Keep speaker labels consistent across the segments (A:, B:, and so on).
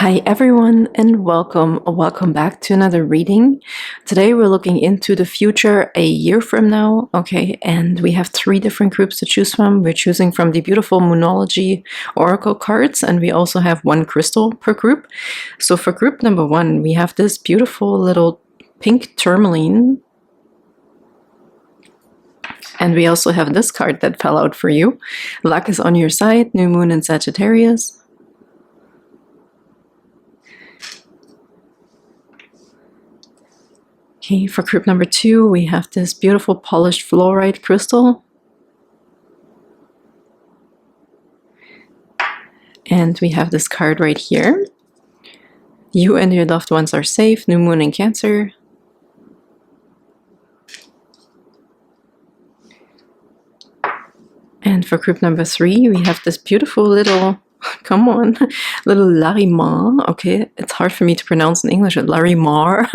A: Hi everyone and welcome back to another reading. Today we're looking into the future a year from now, okay, and we have 3 different groups to choose from. We're choosing from the beautiful Moonology oracle cards, and we also have 1 crystal per group. So for group number 1, we have this beautiful little pink tourmaline, and we also have this card that fell out for you. Luck is on your side, new moon in Sagittarius. Okay, for group number 2, we have this beautiful polished fluorite crystal. And we have this card right here. You and your loved ones are safe, new moon in Cancer. And for group number 3, we have this beautiful little, come on, little Lenormand. Okay, it's hard for me to pronounce in English, Lenormand.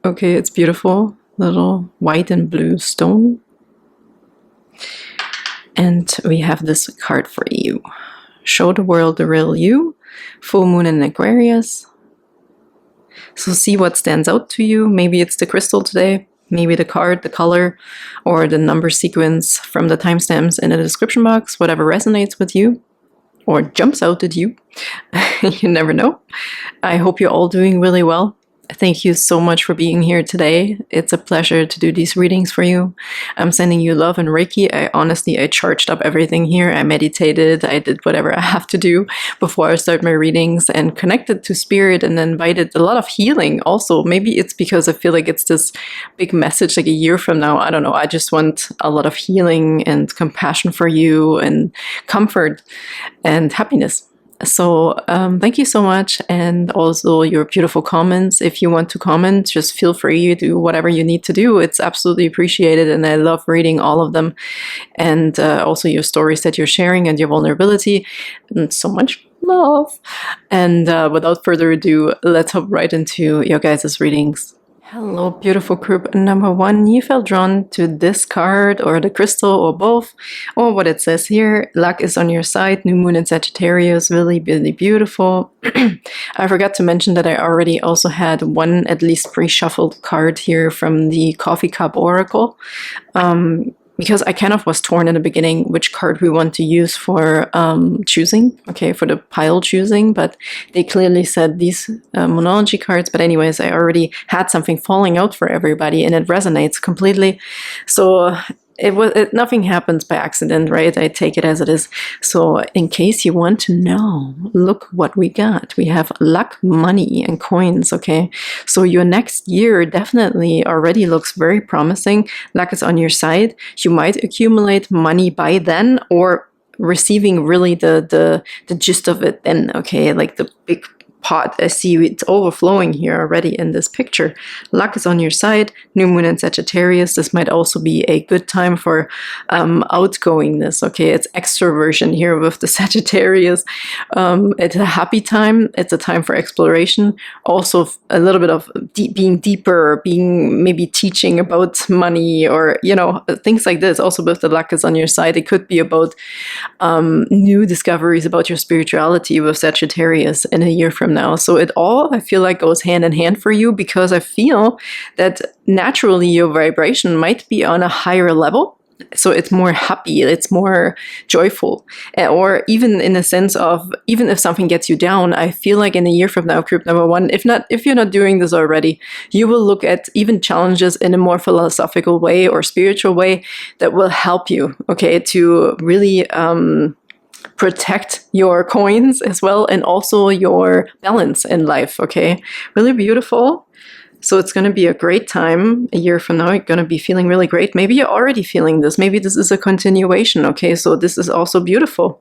A: Okay, it's beautiful, little white and blue stone. And we have this card for you. Show the world the real you, full moon in Aquarius. So see what stands out to you. Maybe it's the crystal today, maybe the card, the color, or the number sequence from the timestamps in the description box, whatever resonates with you or jumps out at you. You never know. I hope you're all doing really well. Thank you so much for being here today. It's a pleasure to do these readings for you. I'm sending you love and Reiki. I charged up everything here. I meditated. I did whatever I have to do before I start my readings and connected to spirit and invited a lot of healing also. Maybe it's because I feel like it's this big message like a year from now. I don't know. I just want a lot of healing and compassion for you and comfort and happiness. So thank you so much, and also your beautiful comments. If you want to comment, just feel free to do whatever you need to do. It's absolutely appreciated, and I love reading all of them, and also your stories that you're sharing and your vulnerability. And so much love. And without further ado, let's hop right into your guys' readings. Hello, beautiful group number 1. You felt drawn to this card or the crystal or both, or what it says here. Luck is on your side, new moon in Sagittarius, really, really beautiful. I forgot to mention that I already also had 1 at least pre-shuffled card here from the Coffee Cup Oracle. Because I kind of was torn in the beginning which card we want to use for choosing, okay, for the pile choosing, but they clearly said these Moonology cards. But anyways, I already had something falling out for everybody and it resonates completely. So nothing happens by accident, right? I take it as it is. So in case you want to know, look what we got. We have luck, money, and coins, okay? So your next year definitely already looks very promising. Luck is on your side. You might accumulate money by then, or receiving really the gist of it then, okay? Like the big pot. I see it's overflowing here already in this picture. Luck is on your side, new moon in Sagittarius. This might also be a good time for outgoingness, okay? It's extroversion here with the Sagittarius. It's a happy time. It's a time for exploration. Also a little bit of being deeper, being maybe teaching about money or, you know, things like this. Also with the luck is on your side. It could be about new discoveries about your spirituality with Sagittarius in a year from now. So it all, I feel like, goes hand in hand for you, because I feel that naturally your vibration might be on a higher level. So it's more happy, it's more joyful, or even in the sense of, even if something gets you down, I feel like in a year from now, group number 1, if you're not doing this already, you will look at even challenges in a more philosophical way or spiritual way that will help you, okay, to really protect your coins as well, and also your balance in life, okay? Really beautiful. So it's going to be a great time. A year from now, you're going to be feeling really great. Maybe you're already feeling this. Maybe this is a continuation, okay? So this is also beautiful.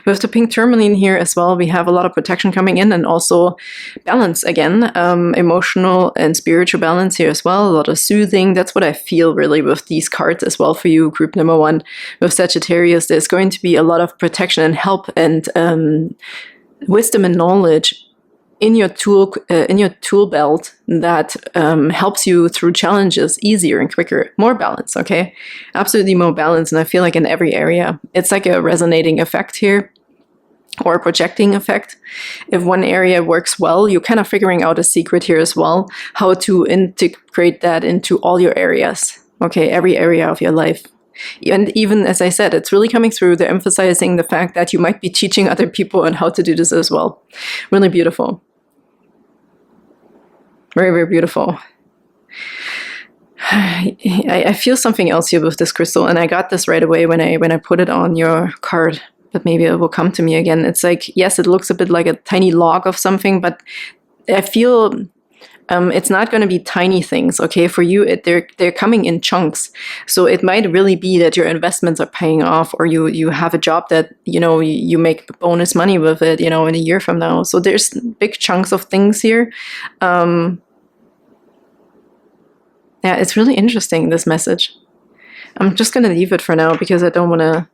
A: With the pink tourmaline here as well, we have a lot of protection coming in, and also balance again, emotional and spiritual balance here as well. A lot of soothing. That's what I feel really with these cards as well for you, group number 1. With Sagittarius, there's going to be a lot of protection and help and wisdom and knowledge in your tool belt that helps you through challenges easier and quicker. More balance, okay? Absolutely more balance. And I feel like in every area, it's like a resonating effect here. or projecting effect. If one area works well, you're kind of figuring out a secret here as well, how to integrate that into all your areas. Okay, every area of your life. And even, as I said, it's really coming through. They're emphasizing the fact that you might be teaching other people on how to do this as well. Really beautiful. Very, very beautiful. I feel something else here with this crystal, and I got this right away when I put it on your card, but maybe it will come to me again. It's like, yes, it looks a bit like a tiny log of something, but I feel it's not going to be tiny things, okay? For you, they're coming in chunks. So it might really be that your investments are paying off, or you have a job that, you make bonus money with it, in a year from now. So there's big chunks of things here. Yeah, it's really interesting, this message. I'm just going to leave it for now because I don't want to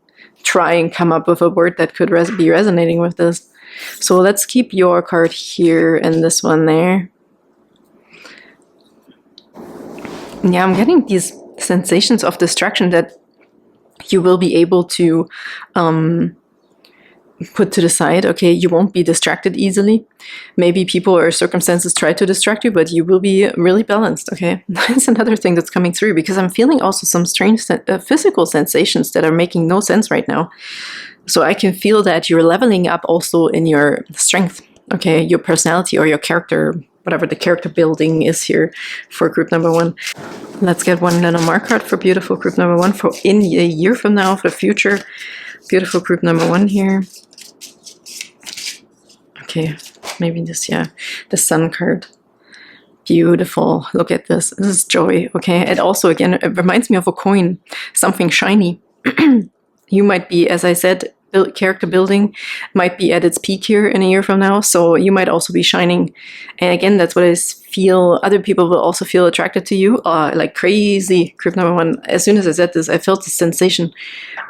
A: try and come up with a word that could be resonating with this. So let's keep your card here and this one there. Yeah, I'm getting these sensations of distraction that you will be able to put to the side. Okay, you won't be distracted easily. Maybe people or circumstances try to distract you, but you will be really balanced. Okay, that's another thing that's coming through, because I'm feeling also some strange physical sensations that are making no sense right now. So I can feel that you're leveling up also in your strength. Okay, your personality or your character, whatever the character building is here for group number 1. Let's get one Lenormand card for beautiful group number 1 for in a year from now, for the future. Beautiful group number 1 here. Okay, maybe this, yeah, the Sun card. Beautiful. Look at this. This is joy. Okay, it also, again, it reminds me of a coin, something shiny. You might be, as I said, character building might be at its peak here in a year from now, so you might also be shining. And again, that's what I feel. Other people will also feel attracted to you like crazy. Group number 1, as soon as I said this, I felt the sensation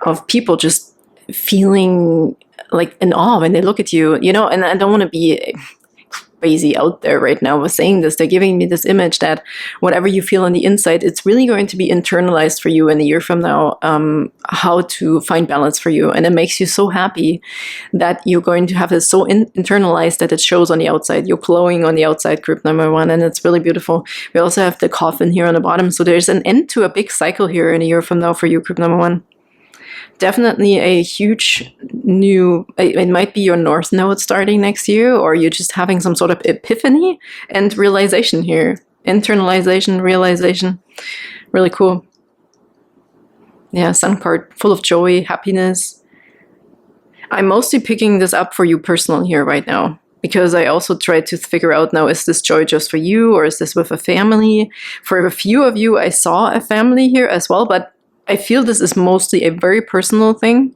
A: of people just feeling like in awe when they look at you, and I don't want to be crazy out there right now with saying this. They're giving me this image that whatever you feel on the inside, it's really going to be internalized for you in a year from now, how to find balance for you. And it makes you so happy that you're going to have this so internalized that it shows on the outside. You're glowing on the outside, group number 1, and it's really beautiful. We also have the coffin here on the bottom. So there's an end to a big cycle here in a year from now for you, group number 1. Definitely a huge new, it might be your North Node starting next year, or you're just having some sort of epiphany and realization here. Internalization, realization. Really cool. Yeah, Sun card, full of joy, happiness. I'm mostly picking this up for you personal here right now, because I also tried to figure out now, is this joy just for you, or is this with a family? For a few of you, I saw a family here as well, but I feel this is mostly a very personal thing.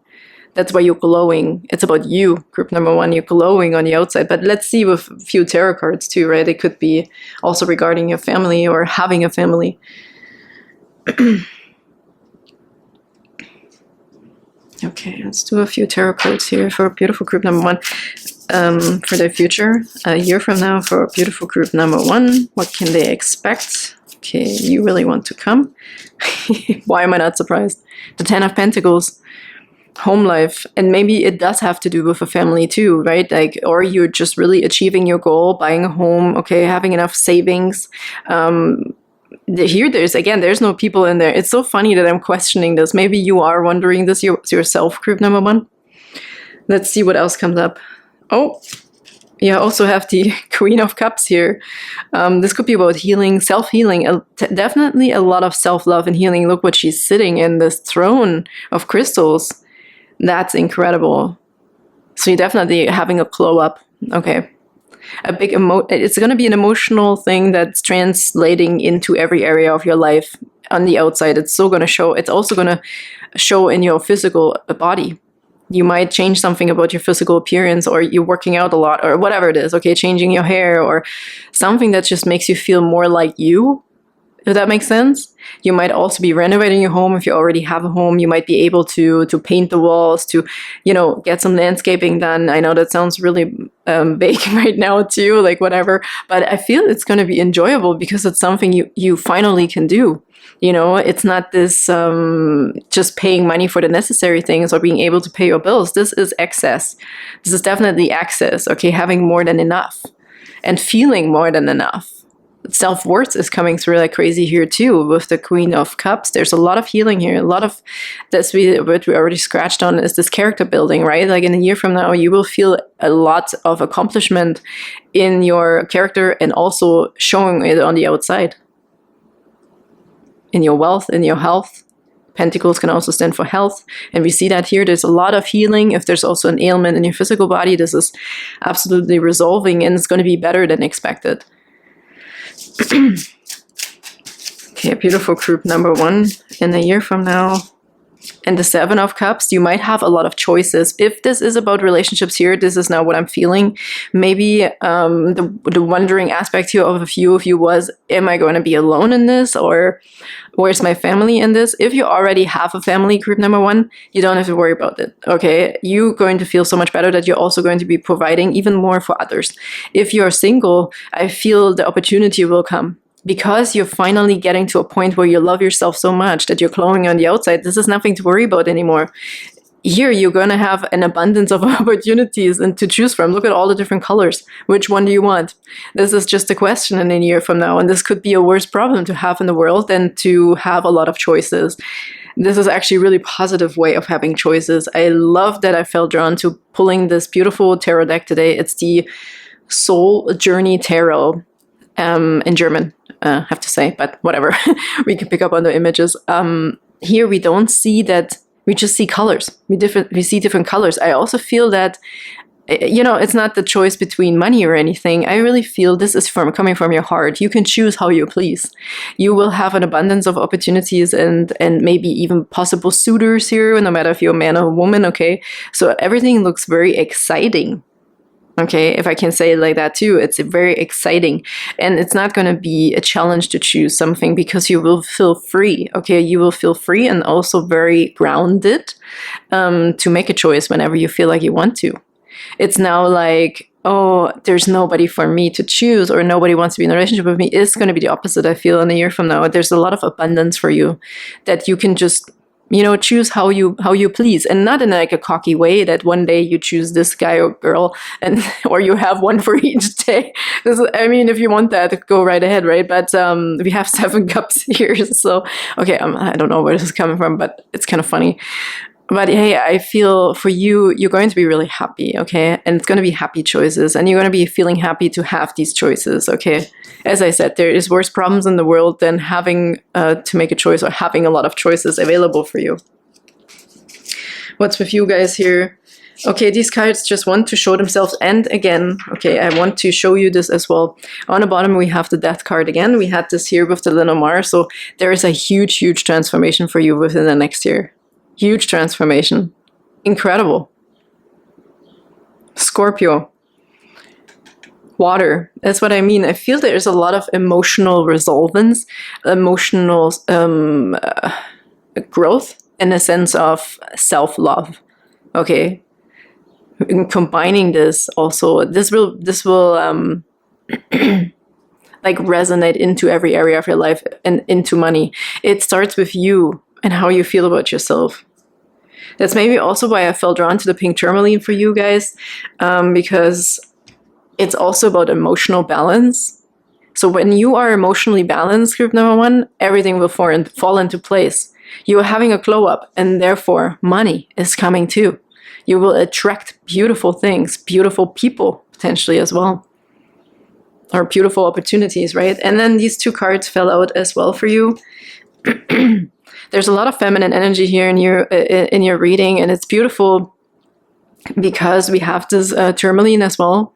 A: That's why you're glowing. It's about you, group number 1. You're glowing on the outside. But let's see with a few tarot cards too, right? It could be also regarding your family or having a family. Okay, let's do a few tarot cards here for beautiful group number 1. For the future, a year from now, for beautiful group number 1. What can they expect? Okay, you really want to come. Why am I not surprised? The 10 of Pentacles, home life. And maybe it does have to do with a family too, right? Like, or you're just really achieving your goal, buying a home, okay, having enough savings. Here, there's no people in there. It's so funny that I'm questioning this. Maybe you are wondering this yourself, group number 1. Let's see what else comes up. Oh, you also have the Queen of Cups here. This could be about healing, self-healing. Definitely a lot of self-love and healing. Look what she's sitting in, this throne of crystals. That's incredible. So you're definitely having a glow up. Okay. A big it's going to be an emotional thing that's translating into every area of your life on the outside. It's so going to show. It's also going to show in your physical body. You might change something about your physical appearance, or you're working out a lot, or whatever it is, okay, changing your hair, or something that just makes you feel more like you. if that makes sense. You might also be renovating your home if you already have a home. You might be able to paint the walls, to, you know, get some landscaping done. I know that sounds really vague right now too, like whatever, but I feel it's going to be enjoyable because it's something you finally can do. You know, it's not this just paying money for the necessary things or being able to pay your bills. This is excess. This is definitely excess, okay? Having more than enough and feeling more than enough. Self-worth is coming through like crazy here too with the Queen of Cups. There's a lot of healing here. A lot of this what we already scratched on is this character building, right? Like in a year from now, you will feel a lot of accomplishment in your character and also showing it on the outside. In your wealth, in your health. Pentacles can also stand for health. And we see that here. There's a lot of healing. If there's also an ailment in your physical body, this is absolutely resolving and it's going to be better than expected. Okay, beautiful group number 1 in a year from now. And the 7 of Cups, you might have a lot of choices. If this is about relationships here, this is now what I'm feeling. Maybe the wondering aspect here of a few of you was, am I going to be alone in this? Or where's my family in this? If you already have a family, group number 1, you don't have to worry about it, okay? You're going to feel so much better that you're also going to be providing even more for others. If you're single, I feel the opportunity will come. Because you're finally getting to a point where you love yourself so much that you're glowing on the outside, this is nothing to worry about anymore. Here, you're going to have an abundance of opportunities and to choose from. Look at all the different colors. Which one do you want? This is just a question in a year from now. And this could be a worse problem to have in the world than to have a lot of choices. This is actually a really positive way of having choices. I love that I felt drawn to pulling this beautiful tarot deck today. It's the Soul Journey Tarot in German. Have to say, but whatever. We can pick up on the images. Here we don't see that, we just see colors. We see different colors. I also feel that, you know, it's not the choice between money or anything. I really feel this is coming from your heart. You can choose how you please. You will have an abundance of opportunities and maybe even possible suitors here, no matter if you're a man or a woman, okay? So everything looks very exciting. Okay, if I can say it like that too, it's very exciting. And it's not going to be a challenge to choose something because you will feel free. Okay, you will feel free and also very grounded to make a choice whenever you feel like you want to. It's now like, oh, there's nobody for me to choose or nobody wants to be in a relationship with me. It's going to be the opposite, I feel, in a year from now. There's a lot of abundance for you that you can just, you know, choose how you please, and not in like a cocky way that one day you choose this guy or girl and or you have one for each day. I mean, if you want that, go right ahead, right? But we have 7 cups here, so okay, I don't know where this is coming from, but it's kind of funny. But hey, I feel for you, you're going to be really happy, okay? And it's going to be happy choices, and you're going to be feeling happy to have these choices, okay? As I said, there is worse problems in the world than having to make a choice or having a lot of choices available for you. What's with you guys here? Okay, these cards just want to show themselves. And again, okay, I want to show you this as well. On the bottom, we have the Death card again. We had this here with the Lenormand. So there is a huge, huge transformation for you within the next year. Huge transformation. Incredible. Scorpio. Water. That's what I mean. I feel there's a lot of emotional resolvence, emotional growth in a sense of self-love. Okay. In combining this also, this will like resonate into every area of your life and into money. It starts with you and how you feel about yourself. That's maybe also why I felt drawn to the pink tourmaline for you guys, because it's also about emotional balance. So when you are emotionally balanced, group number 1, everything will fall into place. You are having a glow up, and therefore money is coming too. You will attract beautiful things, beautiful people potentially as well, or beautiful opportunities, right? And then these 2 cards fell out as well for you. There's a lot of feminine energy here in your reading, and it's beautiful because we have this tourmaline as well.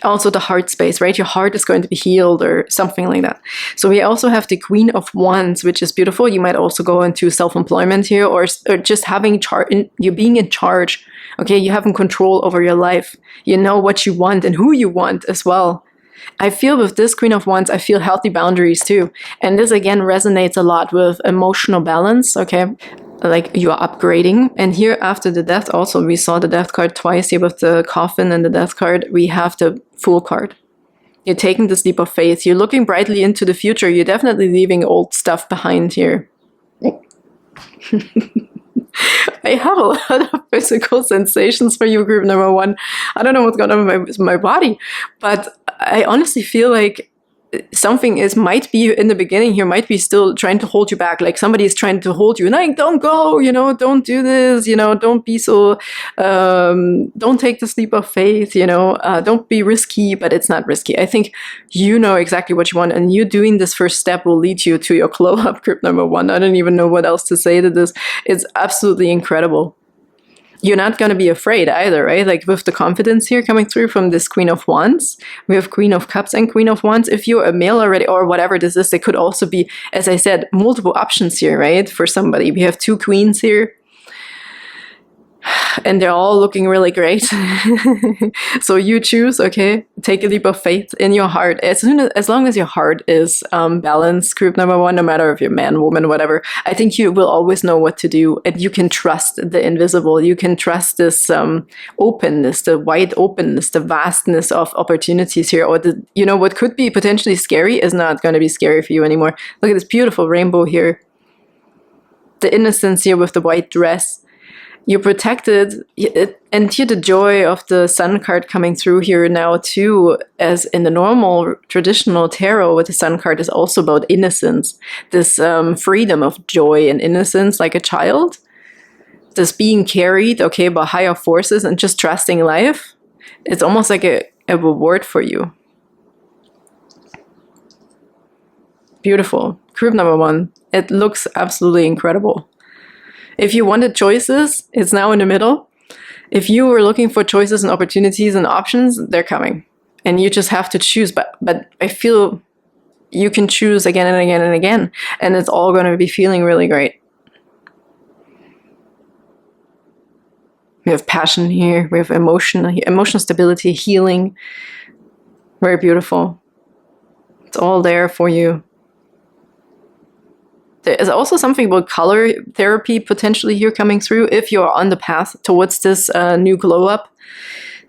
A: Also the heart space, right? Your heart is going to be healed or something like that. So we also have the Queen of Wands, which is beautiful. You might also go into self-employment here, or just having you being in charge. Okay, you having control over your life. You know what you want and who you want as well. I feel with this Queen of Wands, I feel healthy boundaries too. And this again resonates a lot with emotional balance, okay? Like you are upgrading. And here after the Death also, we saw the Death card twice here with the Coffin and the Death card. We have the Fool card. You're taking this leap of faith. You're looking brightly into the future. You're definitely leaving old stuff behind here. I have a lot of physical sensations for you, group number one. I don't know what's going on with my body, but I honestly feel like something might be in the beginning here, might be still trying to hold you back. Like somebody is trying to hold you, like, don't go, you know, don't do this, you know, don't be so, don't take the leap of faith, you know, don't be risky, but it's not risky. I think you know exactly what you want, and you doing this first step will lead you to your glow up, group number one. I don't even know what else to say to this. It's absolutely incredible. You're not going to be afraid either, right? Like with the confidence here coming through from this Queen of Wands, we have Queen of Cups and Queen of Wands. If you're a male already or whatever this is, there could also be, as I said, multiple options here, right? For somebody, we have two queens here. And they're all looking really great. So you choose, okay? Take a leap of faith in your heart. As long as your heart is balanced, group number one, no matter if you're man, woman, whatever, I think you will always know what to do. And you can trust the invisible. You can trust this openness, the wide openness, the vastness of opportunities here. Or the, you know, what could be potentially scary is not going to be scary for you anymore. Look at this beautiful rainbow here. The innocence here with the white dress. You're protected, and here the joy of the Sun card coming through here now too, as in the normal traditional tarot with the Sun card is also about innocence, this freedom of joy and innocence like a child, this being carried, okay, by higher forces and just trusting life. It's almost like a reward for you. Beautiful. Group number one. It looks absolutely incredible. If you wanted choices, it's now in the middle. If you were looking for choices and opportunities and options, they're coming. And you just have to choose. But I feel you can choose again and again and again. And it's all going to be feeling really great. We have passion here. We have emotional stability, healing. Very beautiful. It's all there for you. There is also something about color therapy potentially here coming through if you're on the path towards this new glow up.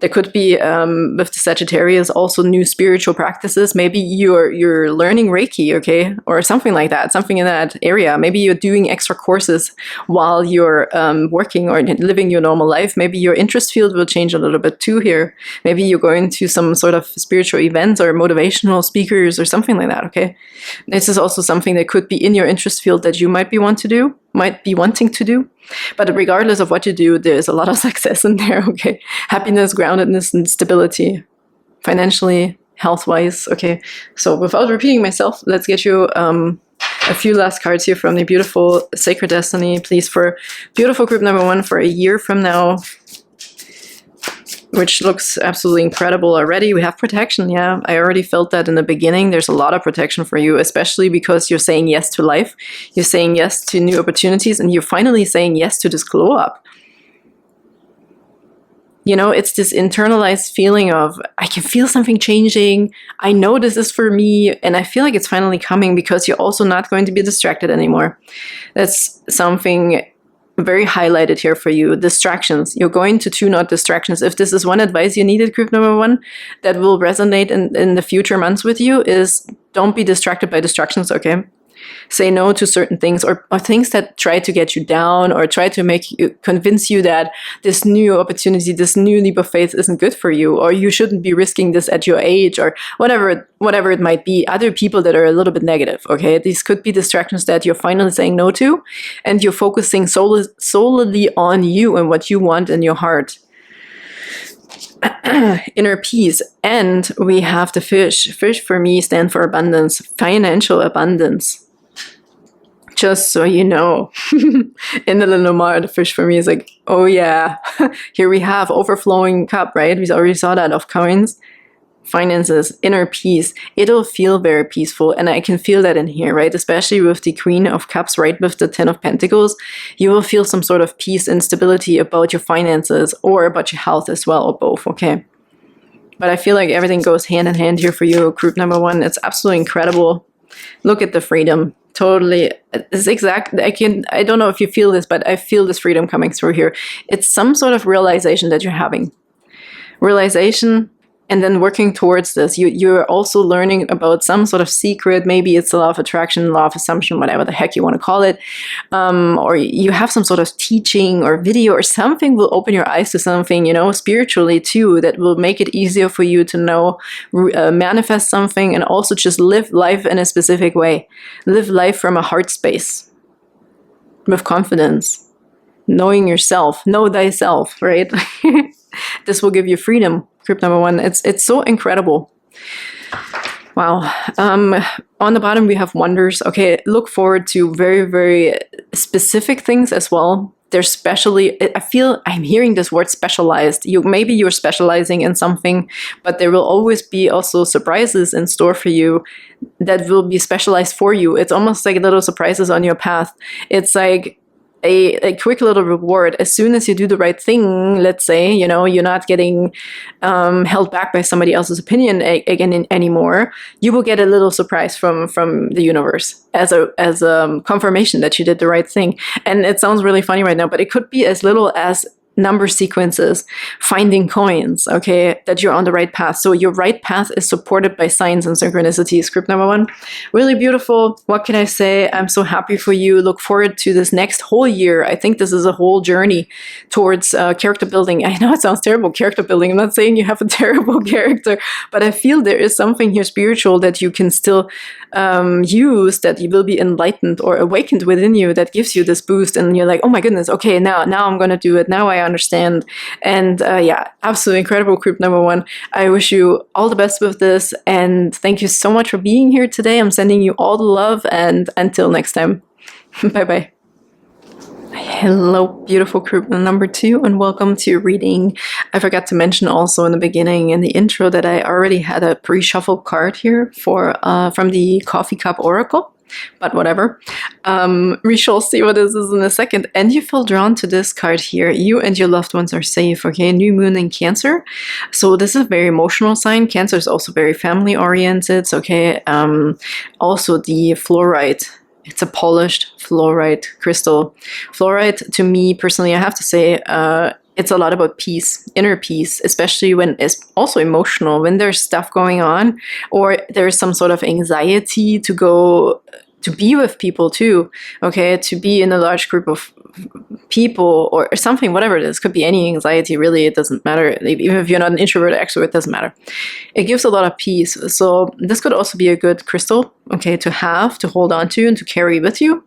A: There could be, with the Sagittarius, also new spiritual practices. Maybe you're learning Reiki, okay? Or something like that, something in that area. Maybe you're doing extra courses while you're working or living your normal life. Maybe your interest field will change a little bit too here. Maybe you're going to some sort of spiritual events or motivational speakers or something like that, okay? This is also something that could be in your interest field that you might be wanting to do. But regardless of what you do, there's a lot of success in there, okay? Happiness, groundedness, and stability. Financially, health-wise, okay? So without repeating myself, let's get you a few last cards here from the beautiful Sacred Destiny, please, for beautiful group number one for a year from now, which looks absolutely incredible already. We have protection, yeah. I already felt that in the beginning. There's a lot of protection for you, especially because you're saying yes to life. You're saying yes to new opportunities, and you're finally saying yes to this glow up. You know, it's this internalized feeling of, I can feel something changing. I know this is for me, and I feel like it's finally coming because you're also not going to be distracted anymore. That's something very highlighted here for you. Distractions. You're going to tune out distractions. If this is one advice you needed, group number one, that will resonate in the future months with you, is don't be distracted by distractions, okay? Say no to certain things or things that try to get you down or try to convince you that this new opportunity, this new leap of faith isn't good for you, or you shouldn't be risking this at your age, or whatever it might be. Other people that are a little bit negative, okay? These could be distractions that you're finally saying no to, and you're focusing solely on you and what you want in your heart. Inner peace. And we have the fish. Fish for me stand for abundance, financial abundance. Just so you know, in the Lenormand, the fish for me is like, oh yeah, here we have overflowing cup, right? We already saw that of coins, finances, inner peace. It'll feel very peaceful, and I can feel that in here, right? Especially with the Queen of Cups, right? With the Ten of Pentacles, you will feel some sort of peace and stability about your finances or about your health as well, or both, okay? But I feel like everything goes hand in hand here for you, group number 1. It's absolutely incredible. Look at the freedom. Totally. It's exact. I don't know if you feel this, but I feel this freedom coming through here. It's some sort of realization that you're having. Realization, and then working towards this. You're also learning about some sort of secret. Maybe it's the law of attraction, law of assumption, whatever the heck you want to call it. Or you have some sort of teaching or video or something will open your eyes to something, you know, spiritually too, that will make it easier for you to know, manifest something, and also just live life in a specific way. Live life from a heart space with confidence, knowing yourself, know thyself, right? This will give you freedom. Group number 1. It's so incredible. Wow. On the bottom we have wonders. Okay, look forward to very, very specific things as well. They're specially, I feel I'm hearing this word specialized. Maybe you're specializing in something, but there will always be also surprises in store for you that will be specialized for you. It's almost like little surprises on your path. It's like a quick little reward as soon as you do the right thing. Let's say, you know, you're not getting held back by somebody else's opinion again anymore. You will get a little surprise from the universe as a confirmation that you did the right thing. And it sounds really funny right now, but it could be as little as number sequences, finding coins, okay, that you're on the right path. So your right path is supported by signs and synchronicities. Group number 1, really beautiful. What can I say? I'm so happy for you. Look forward to this next whole year. I think this is a whole journey towards character building. I know it sounds terrible, character building. I'm not saying you have a terrible character, but I feel there is something here spiritual that you can still use, that you will be enlightened or awakened within you, that gives you this boost, and you're like, oh my goodness, okay, now I'm gonna do it. Now I understand. And yeah, absolutely incredible, group number 1. I wish you all the best with this, and thank you so much for being here today. I'm sending you all the love, and until next time, bye bye. Hello, beautiful group number 2, and welcome to your reading. I forgot to mention also in the beginning, in the intro, that I already had a pre-shuffled card here for from the Coffee Cup Oracle, but whatever. We shall see what this is in a second. And you feel drawn to this card here. You and your loved ones are safe, okay? New moon in Cancer. So this is a very emotional sign. Cancer is also very family oriented, okay? Also the fluorite. It's a polished fluorite crystal. Fluorite, to me personally, I have to say, it's a lot about peace, inner peace, especially when it's also emotional, when there's stuff going on, or there's some sort of anxiety to go to be with people too, okay, to be in a large group of people or something, whatever it is. Could be any anxiety, really, it doesn't matter. Even if you're not an introvert or extrovert, it doesn't matter. It gives a lot of peace. So this could also be a good crystal, okay, to have, to hold on to, and to carry with you.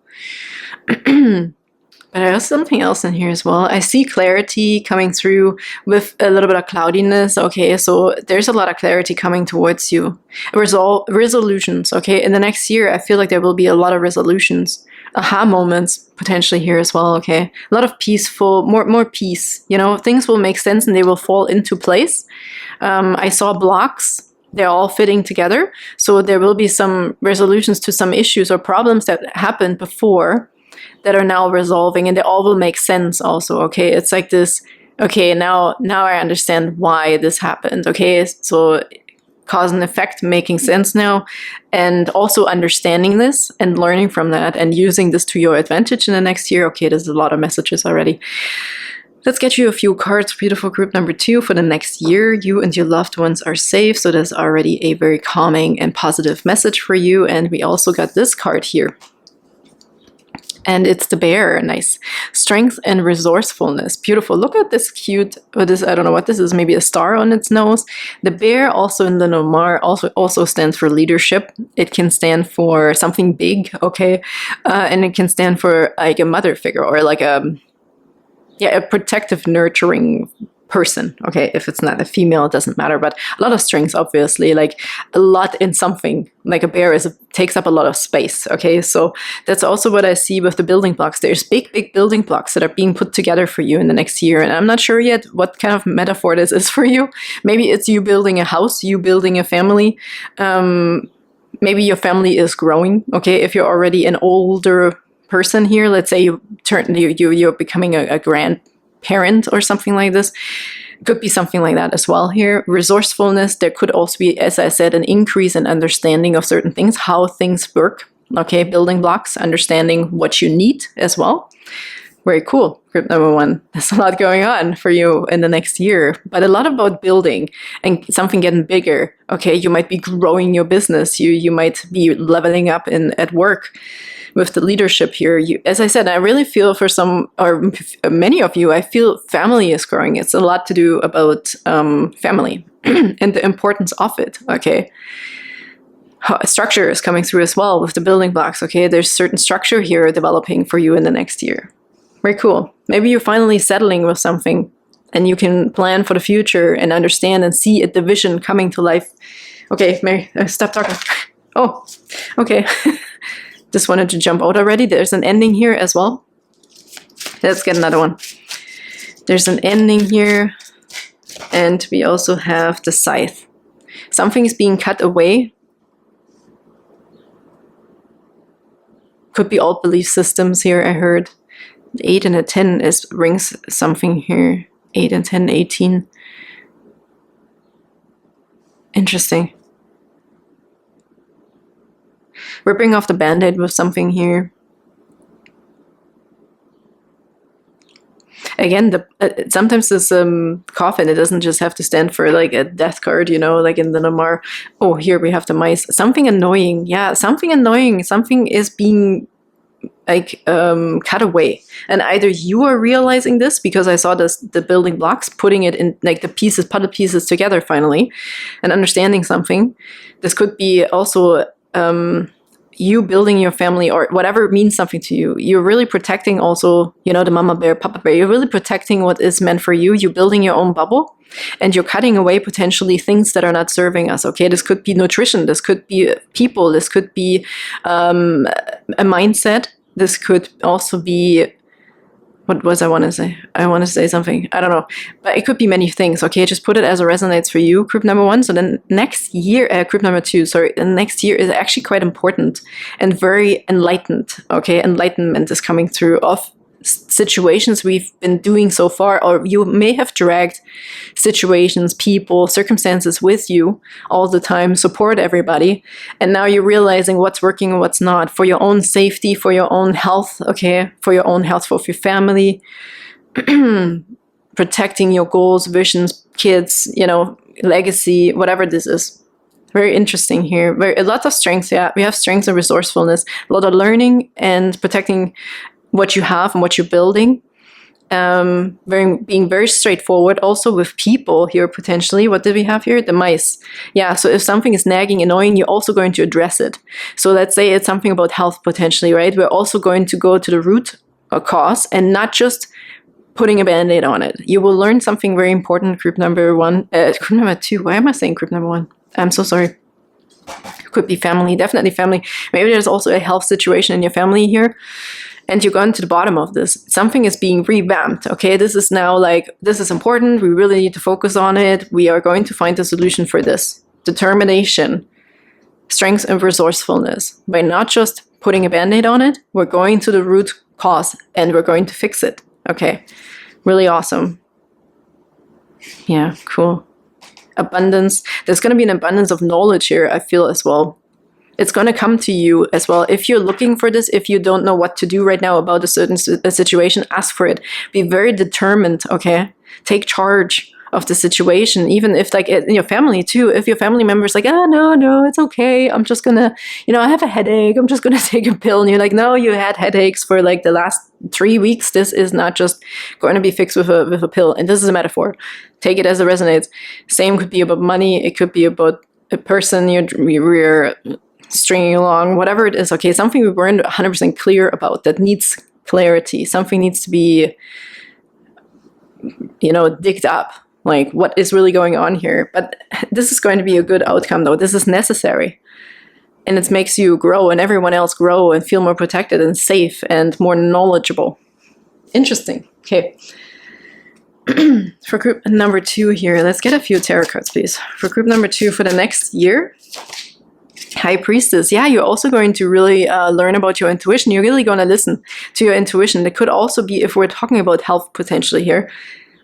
A: But there's something else in here as well. I see clarity coming through with a little bit of cloudiness. Okay, so there's a lot of clarity coming towards you. Resolutions, okay? In the next year, I feel like there will be a lot of resolutions. Aha moments potentially here as well, okay? A lot of peaceful, more peace. You know, things will make sense and they will fall into place. I saw blocks. They're all fitting together. So there will be some resolutions to some issues or problems that happened before that are now resolving, and they all will make sense also, okay? It's like this, okay, now I understand why this happened, okay? So cause and effect making sense now, and also understanding this and learning from that and using this to your advantage in the next year. Okay, there's a lot of messages already. Let's get you a few cards. Beautiful group number 2 for the next year. You and your loved ones are safe. So there's already a very calming and positive message for you. And we also got this card here. And it's the bear. Nice. Strength and resourcefulness. Beautiful. Look at this cute, or this, I don't know what this is, maybe a star on its nose. The bear also in Lenormand also stands for leadership. It can stand for something big, okay? And it can stand for like a mother figure or like a protective, nurturing person, okay? If it's not a female, it doesn't matter, but a lot of strengths, obviously, like a lot in something. Like a bear takes up a lot of space, okay? So that's also what I see with the building blocks. There's big building blocks that are being put together for you in the next year, and I'm not sure yet what kind of metaphor this is for you. Maybe it's you building a house, you building a family. Maybe your family is growing, okay? If you're already an older person here, let's say you're becoming a grandparent or something like this, Could be something like that as well here. Resourcefulness. There could also be, as I said, an increase in understanding of certain things, how things work. Okay, building blocks, understanding what you need as well. Very cool. Group number 1. There's a lot going on for you in the next year, but a lot about building and something getting bigger. Okay, you might be growing your business. You might be leveling up at work with the leadership here. As I said, I really feel for some or many of you, I feel family is growing. It's a lot to do about family and the importance of it. Okay. Structure is coming through as well with the building blocks. Okay, there's certain structure here developing for you in the next year. Very cool. Maybe you're finally settling with something and you can plan for the future and understand and see the vision coming to life. Okay, Mary, stop talking. Oh, okay. Just wanted to jump out already. There's an ending here as well. Let's get another one. There's an ending here. And we also have the scythe. Something is being cut away. Could be old belief systems here, I heard. 8 and a 10 rings something here. 8 and 10, 18. Interesting. Ripping off the band-aid with something here. Again, sometimes this coffin, it doesn't just have to stand for like a death card, you know, like in the Lenormand. Oh, here we have the mice. Something annoying. Yeah, something annoying. Something is being like cut away. And either you are realizing this, because I saw the building blocks, putting it in like the puzzle pieces together finally, and understanding something. This could be also you building your family or whatever means something to you. You're really protecting also, you know, the mama bear, papa bear. You're really protecting what is meant for you. You're building your own bubble and you're cutting away potentially things that are not serving us. Okay, this could be nutrition. This could be people. This could be a mindset. This could also be, what was I want to say? I want to say something. I don't know. But it could be many things. Okay, just put it as it resonates for you, group number 1. So then next year, group number 2, sorry, the next year is actually quite important and very enlightened. Okay, enlightenment is coming through of situations we've been doing so far, or you may have dragged situations, people, circumstances with you all the time, support everybody, and now you're realizing what's working and what's not for your own safety, for your own health, okay, for your own health, for your family, protecting your goals, visions, kids, you know, legacy, whatever this is. Very interesting here. A lot of strengths, yeah. We have strengths and resourcefulness, a lot of learning and protecting what you have and what you're building. Being very straightforward also with people here potentially. What did we have here? The mice. Yeah, so if something is nagging, annoying, you're also going to address it. So let's say it's something about health potentially, right? We're also going to go to the root cause and not just putting a band-aid on it. You will learn something very important, group number 1, group number 2. Why am I saying group number 1? I'm so sorry. Could be family, definitely family. Maybe there's also a health situation in your family here. And you're going to the bottom of this. Something is being revamped. Okay, this is now like, this is important. We really need to focus on it. We are going to find a solution for this. Determination, strength, and resourcefulness. By not just putting a band-aid on it, we're going to the root cause and we're going to fix it. Okay, really awesome. Yeah, cool. Abundance. There's going to be an abundance of knowledge here, I feel as well. It's going to come to you as well. If you're looking for this, if you don't know what to do right now about a certain situation, ask for it. Be very determined, okay? Take charge of the situation, even if like in your family too, if your family member's like, oh, no, it's okay. I'm just going to, you know, I have a headache. I'm just going to take a pill. And you're like, no, you had headaches for like the last 3 weeks. This is not just going to be fixed with a pill. And this is a metaphor. Take it as it resonates. Same could be about money. It could be about a person you're stringing along, whatever it is. Okay, something we weren't 100% clear about that needs clarity. Something needs to be, you know, digged up. Like, what is really going on here? But this is going to be a good outcome, though. This is necessary. And it makes you grow and everyone else grow and feel more protected and safe and more knowledgeable. Interesting. Okay. For group number 2 here, let's get a few tarot cards, please. For group number 2 for the next year, High Priestess. Yeah, you're also going to really learn about your intuition. You're really going to listen to your intuition. It could also be, if we're talking about health potentially here,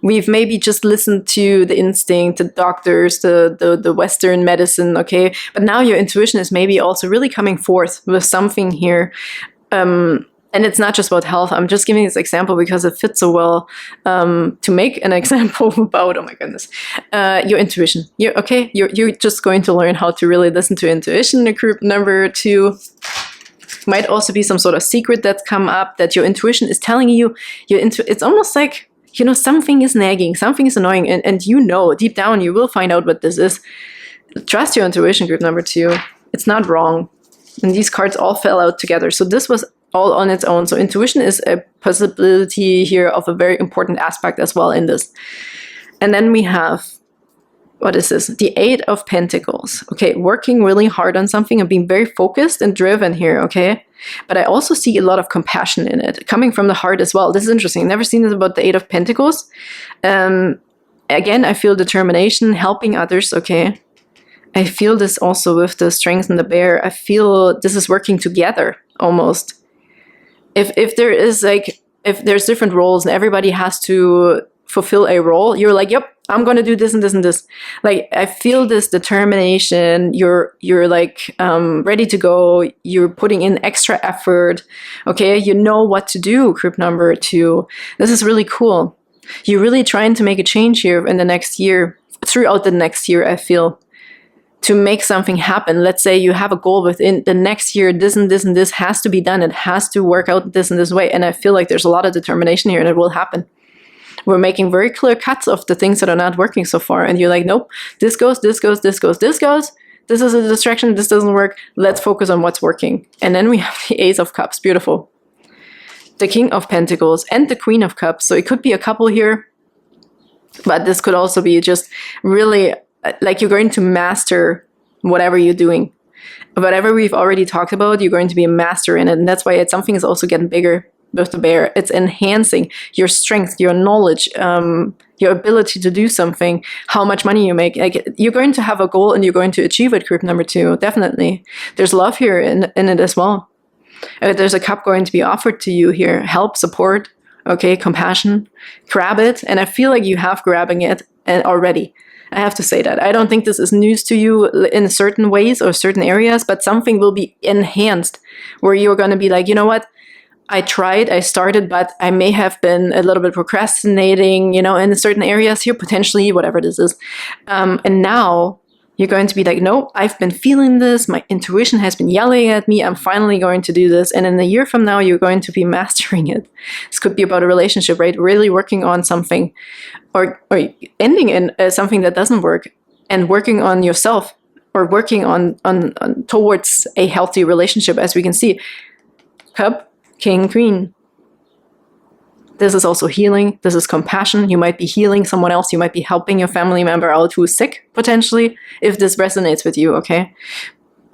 A: We've maybe just listened to the instinct, the doctors, the Western medicine, okay? But now your intuition is maybe also really coming forth with something here. And it's not just about health. I'm just giving this example because it fits so well to make an example about, oh my goodness, your intuition. You're just going to learn how to really listen to intuition. Group number 2 might also be some sort of secret that's come up that your intuition is telling you. It's almost like, you know, something is nagging, something is annoying, and you know, deep down, you will find out what this is. Trust your intuition, group number 2. It's not wrong. And these cards all fell out together. So this was all on its own. So intuition is a possibility here of a very important aspect as well in this. And then we have, what is this? The 8 of Pentacles. Okay, working really hard on something and being very focused and driven here, okay? But I also see a lot of compassion in it, coming from the heart as well. This is interesting. I've never seen this about the 8 of Pentacles. Again, I feel determination, helping others, okay? I feel this also with the Strength and the Bear. I feel this is working together, almost. If there is like, if there's different roles and everybody has to fulfill a role, you're like, yep, I'm going to do this and this and this. Like, I feel this determination. You're like ready to go. You're putting in extra effort. Okay, you know what to do, group number 2. This is really cool. You're really trying to make a change here in the next year, throughout the next year, I feel, to make something happen. Let's say you have a goal within the next year, this and this and this has to be done. It has to work out this and this way. And I feel like there's a lot of determination here and it will happen. We're making very clear cuts of the things that are not working so far. And you're like, nope, this goes, this goes, this goes, this goes. This is a distraction. This doesn't work. Let's focus on what's working. And then we have the Ace of Cups. Beautiful. The King of Pentacles and the Queen of Cups. So it could be a couple here, but this could also be just really like you're going to master whatever you're doing. Whatever we've already talked about, you're going to be a master in it. And that's why something is also getting bigger with the Bear. It's enhancing your strength, your knowledge, your ability to do something, how much money you make. Like, you're going to have a goal and you're going to achieve it, group number 2. Definitely. There's love here in it as well. There's a cup going to be offered to you here. Help, support, okay, compassion. Grab it. And I feel like you have grabbing it already. I have to say that. I don't think this is news to you in certain ways or certain areas, but something will be enhanced where you're going to be like, you know what? I tried, I started, but I may have been a little bit procrastinating, you know, in certain areas here, potentially, whatever this is. And now you're going to be like, no, I've been feeling this. My intuition has been yelling at me. I'm finally going to do this. And in a year from now, you're going to be mastering it. This could be about a relationship, right? Really working on something or ending in something that doesn't work and working on yourself or working on towards a healthy relationship, as we can see. Cup, King, Queen. This is also healing. This is compassion. You might be healing someone else. You might be helping your family member out who's sick, potentially, if this resonates with you, okay?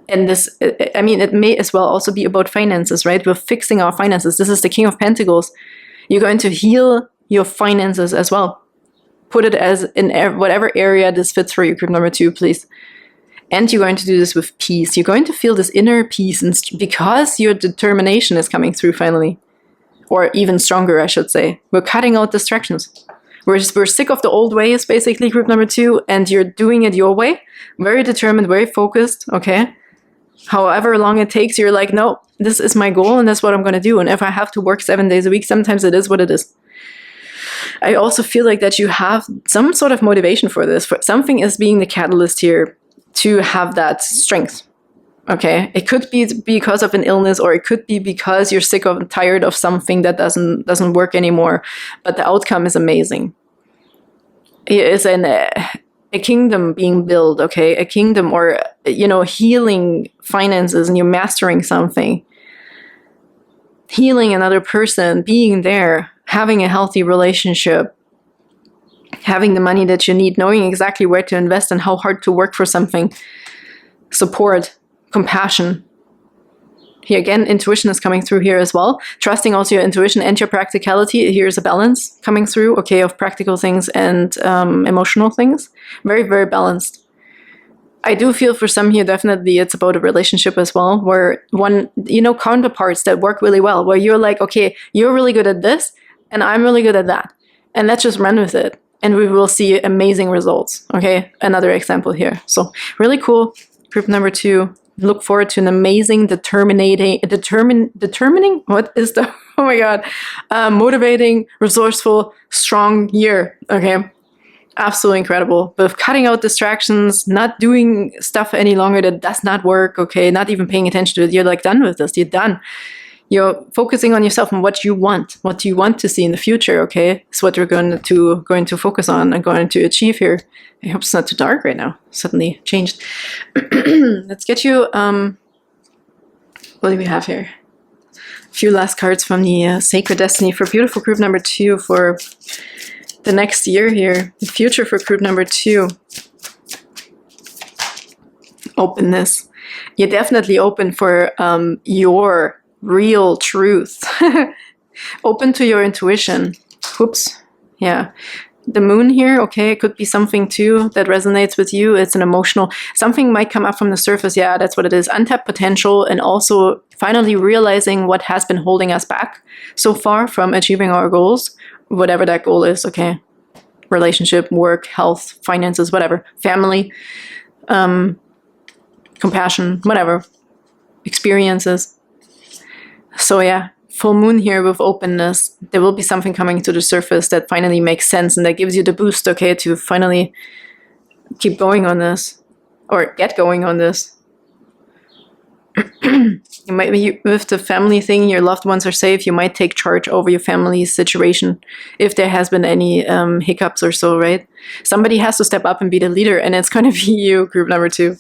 A: And this, I mean, it may as well also be about finances, right? We're fixing our finances. This is the King of Pentacles. You're going to heal your finances as well. Put it as in whatever area this fits for you, group number 2, please. And you're going to do this with peace. You're going to feel this inner peace and because your determination is coming through finally. Or even stronger, I should say. We're cutting out distractions. We're sick of the old ways, basically, group number 2, and you're doing it your way. Very determined, very focused, okay? However long it takes, you're like, no, this is my goal and that's what I'm going to do. And if I have to work 7 days a week, sometimes it is what it is. I also feel like that you have some sort of motivation for this. Something is being the catalyst here to have that strength. Okay, it could be because of an illness, or it could be because you're sick of and tired of something that doesn't work anymore. But the outcome is amazing. It is a kingdom being built. Okay, a kingdom, or healing finances, and you're mastering something. Healing another person, being there, having a healthy relationship, having the money that you need, knowing exactly where to invest and how hard to work for something. Support. Compassion. Here again, intuition is coming through here as well. Trusting also your intuition and your practicality. Here's a balance coming through, okay, of practical things and emotional things. Very, very balanced. I do feel for some here, definitely it's about a relationship as well, where counterparts that work really well, where you're like, okay, you're really good at this and I'm really good at that. and let's just run with it. And we will see amazing results. Okay, another example here. So really cool. Group number 2. Look forward to an amazing, determining, what is the, oh my God, motivating, resourceful, strong year. Okay, absolutely incredible. But cutting out distractions, not doing stuff any longer that does not work. Okay, not even paying attention to it. You're like done with this. You're done. You're focusing on yourself and what you want to see in the future. Okay, it's what you're going to focus on and going to achieve here. I hope it's not too dark right now. Suddenly changed. Let's get you. What do we have here? A few last cards from the Sacred Destiny for beautiful group number 2 for the next year here. The future for group number 2. Openness. You're definitely open for your real truth. Open to your intuition. Whoops. Yeah. The moon here, okay, it could be something too that resonates with you. It's an emotional, something might come up from the surface. Yeah, that's what it is. Untapped potential, and also finally realizing what has been holding us back so far from achieving our goals, whatever that goal is, okay? Relationship, work, health, finances, whatever, family, compassion, whatever, experiences. So yeah, full moon here with openness. There will be something coming to the surface that finally makes sense and that gives you the boost, okay, to finally keep going on this or get going on this. You might be with the family thing, your loved ones are safe. You might take charge over your family's situation if there has been any hiccups or so, right? Somebody has to step up and be the leader, and it's going to be you, group number 2.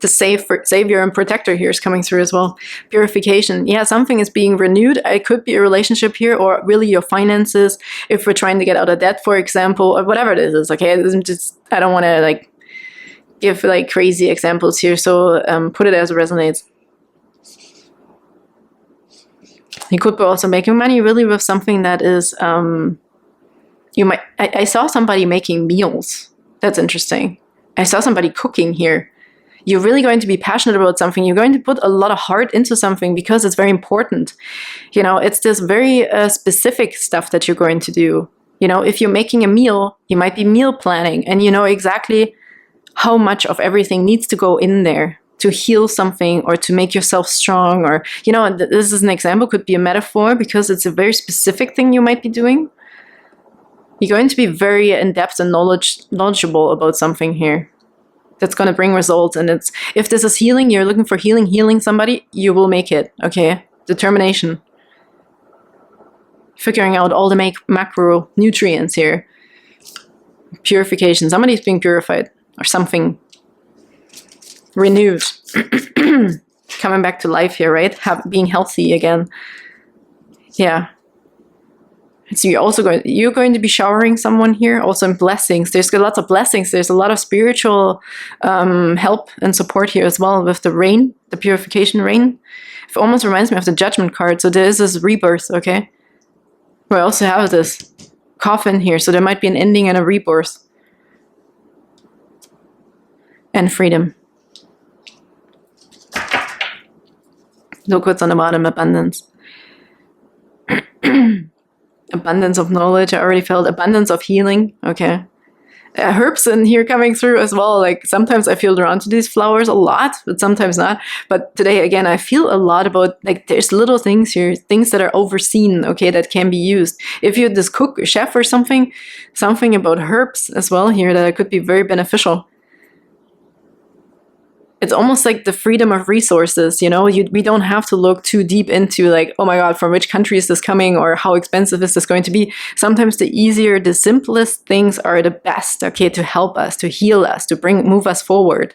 A: The savior and protector here is coming through as well. Purification. Yeah, something is being renewed. It could be a relationship here, or really your finances. If we're trying to get out of debt, for example, or whatever it is. Okay, I don't want to like give like crazy examples here. So put it as it resonates. You could be also making money really with something that is. You might. I saw somebody making meals. That's interesting. I saw somebody cooking here. You're really going to be passionate about something. You're going to put a lot of heart into something because it's very important. You know, it's this very specific stuff that you're going to do. You know, if you're making a meal, you might be meal planning, and you know exactly how much of everything needs to go in there to heal something or to make yourself strong. Or, you know, this is an example, could be a metaphor because it's a very specific thing you might be doing. You're going to be very in-depth and knowledgeable about something here. That's going to bring results. And it's, if this is healing, you're looking for healing somebody, you will make it. Okay. Determination. Figuring out all the macronutrients here. Purification. Somebody's being purified or something renewed. Coming back to life here, right? Being healthy again. Yeah. So you're going to be showering someone here, also in blessings. There's lots of blessings. There's a lot of spiritual help and support here as well with the rain, the purification rain. It almost reminds me of the Judgment card. So there is this rebirth, okay? We also have this coffin here. So there might be an ending and a rebirth. And freedom. Look what's on the bottom, abundance. Abundance of knowledge. I already felt abundance of healing. Okay. Herbs in here coming through as well. Like sometimes I feel drawn to these flowers a lot, but sometimes not. But today, again, I feel a lot about like there's little things here, things that are overseen, okay, that can be used. If you're this cook or chef or something about herbs as well here that could be very beneficial. It's almost like the freedom of resources, you know, we don't have to look too deep into like, oh my God, from which country is this coming or how expensive is this going to be? Sometimes the easier, the simplest things are the best, okay, to help us, to heal us, to move us forward.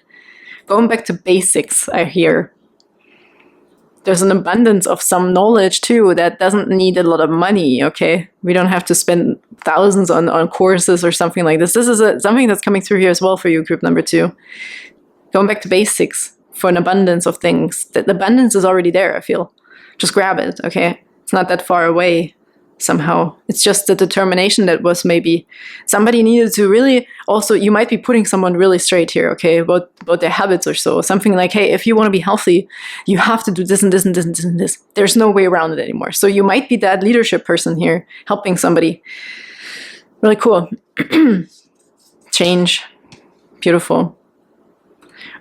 A: Going back to basics, I hear. There's an abundance of some knowledge too that doesn't need a lot of money, okay? We don't have to spend thousands on courses or something like this. This is something that's coming through here as well for you, group number 2. Going back to basics for an abundance of things. The abundance is already there, I feel. Just grab it, okay? It's not that far away. somehow. It's just the determination that was maybe somebody needed to really, also you might be putting someone really straight here, okay, about their habits or so. Something like, hey, if you want to be healthy, you have to do this and this and this and this and this. There's no way around it anymore. So you might be that leadership person here helping somebody. Really cool. Change. Beautiful.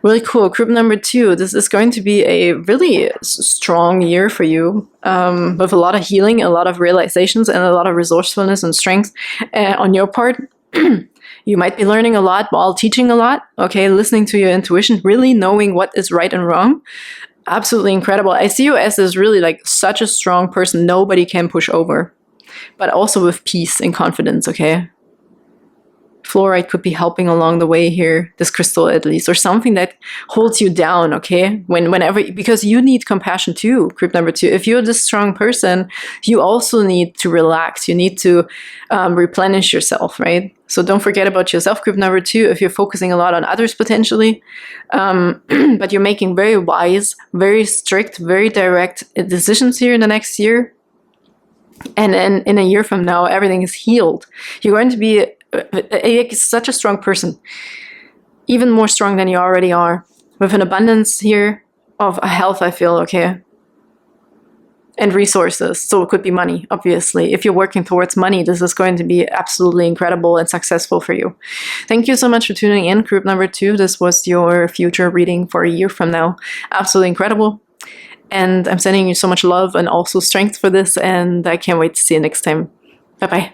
A: Really cool. Group number 2. This is going to be a really strong year for you, with a lot of healing, a lot of realizations, and a lot of resourcefulness and strength on your part. You might be learning a lot while teaching a lot, okay? Listening to your intuition, really knowing what is right and wrong. Absolutely incredible. I see you as this really like such a strong person nobody can push over, but also with peace and confidence, okay? Fluorite could be helping along the way here, this crystal at least, or something that holds you down, okay? Whenever, because you need compassion too, group number 2. If you're this strong person, you also need to relax. You need to replenish yourself, right? So don't forget about yourself, group number 2, if you're focusing a lot on others potentially, but you're making very wise, very strict, very direct decisions here in the next year. And then in a year from now, everything is healed. You're going to be such a strong person, even more strong than you already are, with an abundance here of health, I feel, okay, and resources. So it could be money, obviously. If you're working towards money, this is going to be absolutely incredible and successful for you. Thank you so much for tuning in, group number 2. This was your future reading for a year from now. Absolutely incredible. And I'm sending you so much love and also strength for this, and I can't wait to see you next time. Bye-bye.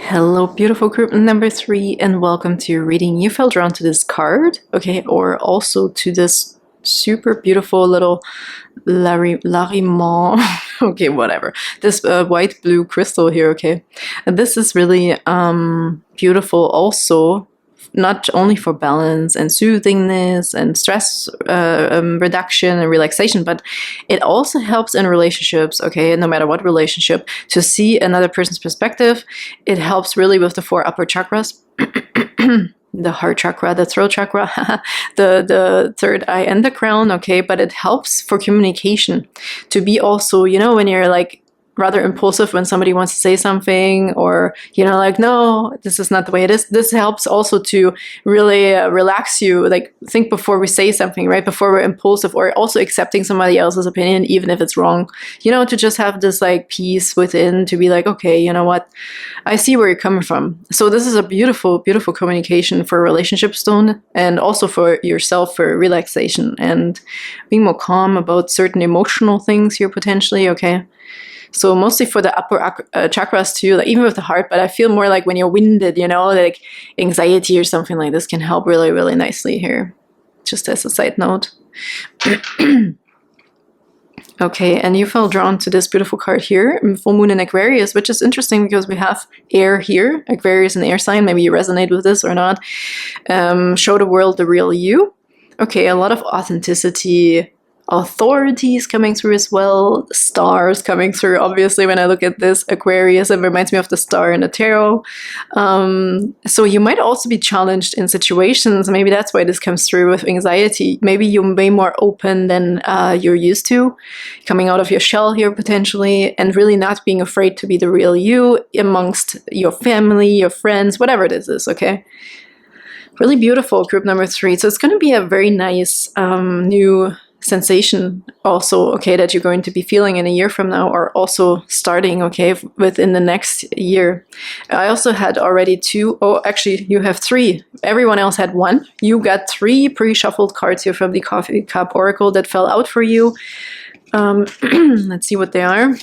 A: Hello, beautiful group number 3, and welcome to your reading. You felt drawn to this card, okay, or also to this super beautiful little Lenormand, okay, whatever. This white blue crystal here, okay. And this is really beautiful also, not only for balance and soothingness and stress reduction and relaxation, but it also helps in relationships, okay, no matter what relationship, to see another person's perspective. It helps really with the 4 upper chakras, the heart chakra, the throat chakra, the third eye, and the crown, okay, but it helps for communication, to be also, you know, when you're like rather impulsive when somebody wants to say something, or, you know, like, no, this is not the way it is. This helps also to really relax you, like think before we say something, right? Before we're impulsive, or also accepting somebody else's opinion, even if it's wrong, you know, to just have this like peace within, to be like, okay, you know what, I see where you're coming from. So this is a beautiful, beautiful communication for a relationship stone, and also for yourself, for relaxation and being more calm about certain emotional things here potentially, okay? So mostly for the upper chakras too, like even with the heart, but I feel more like when you're winded, you know, like anxiety or something like this can help really, really nicely here, just as a side note. Okay, and you felt drawn to this beautiful card here, full moon in Aquarius, which is interesting because we have air here, Aquarius, an air sign. Maybe you resonate with this or not. Show the world the real you. Okay, a lot of authenticity, authorities coming through as well, stars coming through. Obviously, when I look at this Aquarius, it reminds me of the star in the tarot. So you might also be challenged in situations. Maybe that's why this comes through with anxiety. Maybe you're way more open than you're used to, coming out of your shell here potentially, and really not being afraid to be the real you amongst your family, your friends, whatever it is, okay? Really beautiful, group number 3. So it's going to be a very nice new sensation also, okay, that you're going to be feeling in a year from now, or also starting, okay, within the next year. I also had already 2, oh, actually you have 3. Everyone else had 1. You got 3 pre-shuffled cards here from the Coffee Cup Oracle that fell out for you. Let's see what they are.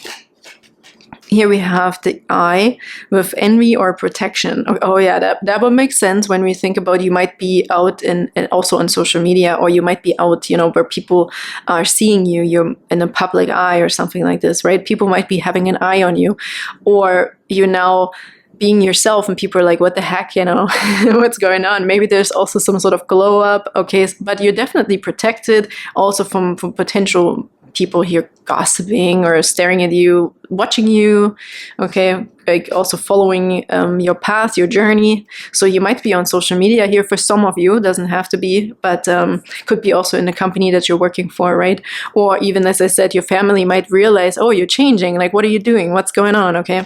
A: Here we have the eye with envy or protection. Oh yeah, that would make sense when we think about you might be out and also on social media, or you might be out, you know, where people are seeing you, you're in a public eye or something like this, right? People might be having an eye on you, or you're now being yourself and people are like, what the heck, you know, what's going on? Maybe there's also some sort of glow up, okay, but you're definitely protected also from potential people here gossiping or staring at you, watching you, okay, like also following your path, your journey. So you might be on social media here for some of you, doesn't have to be, but could be also in the company that you're working for, right? Or even, as I said, your family might realize, oh, you're changing, like what are you doing, what's going on, okay?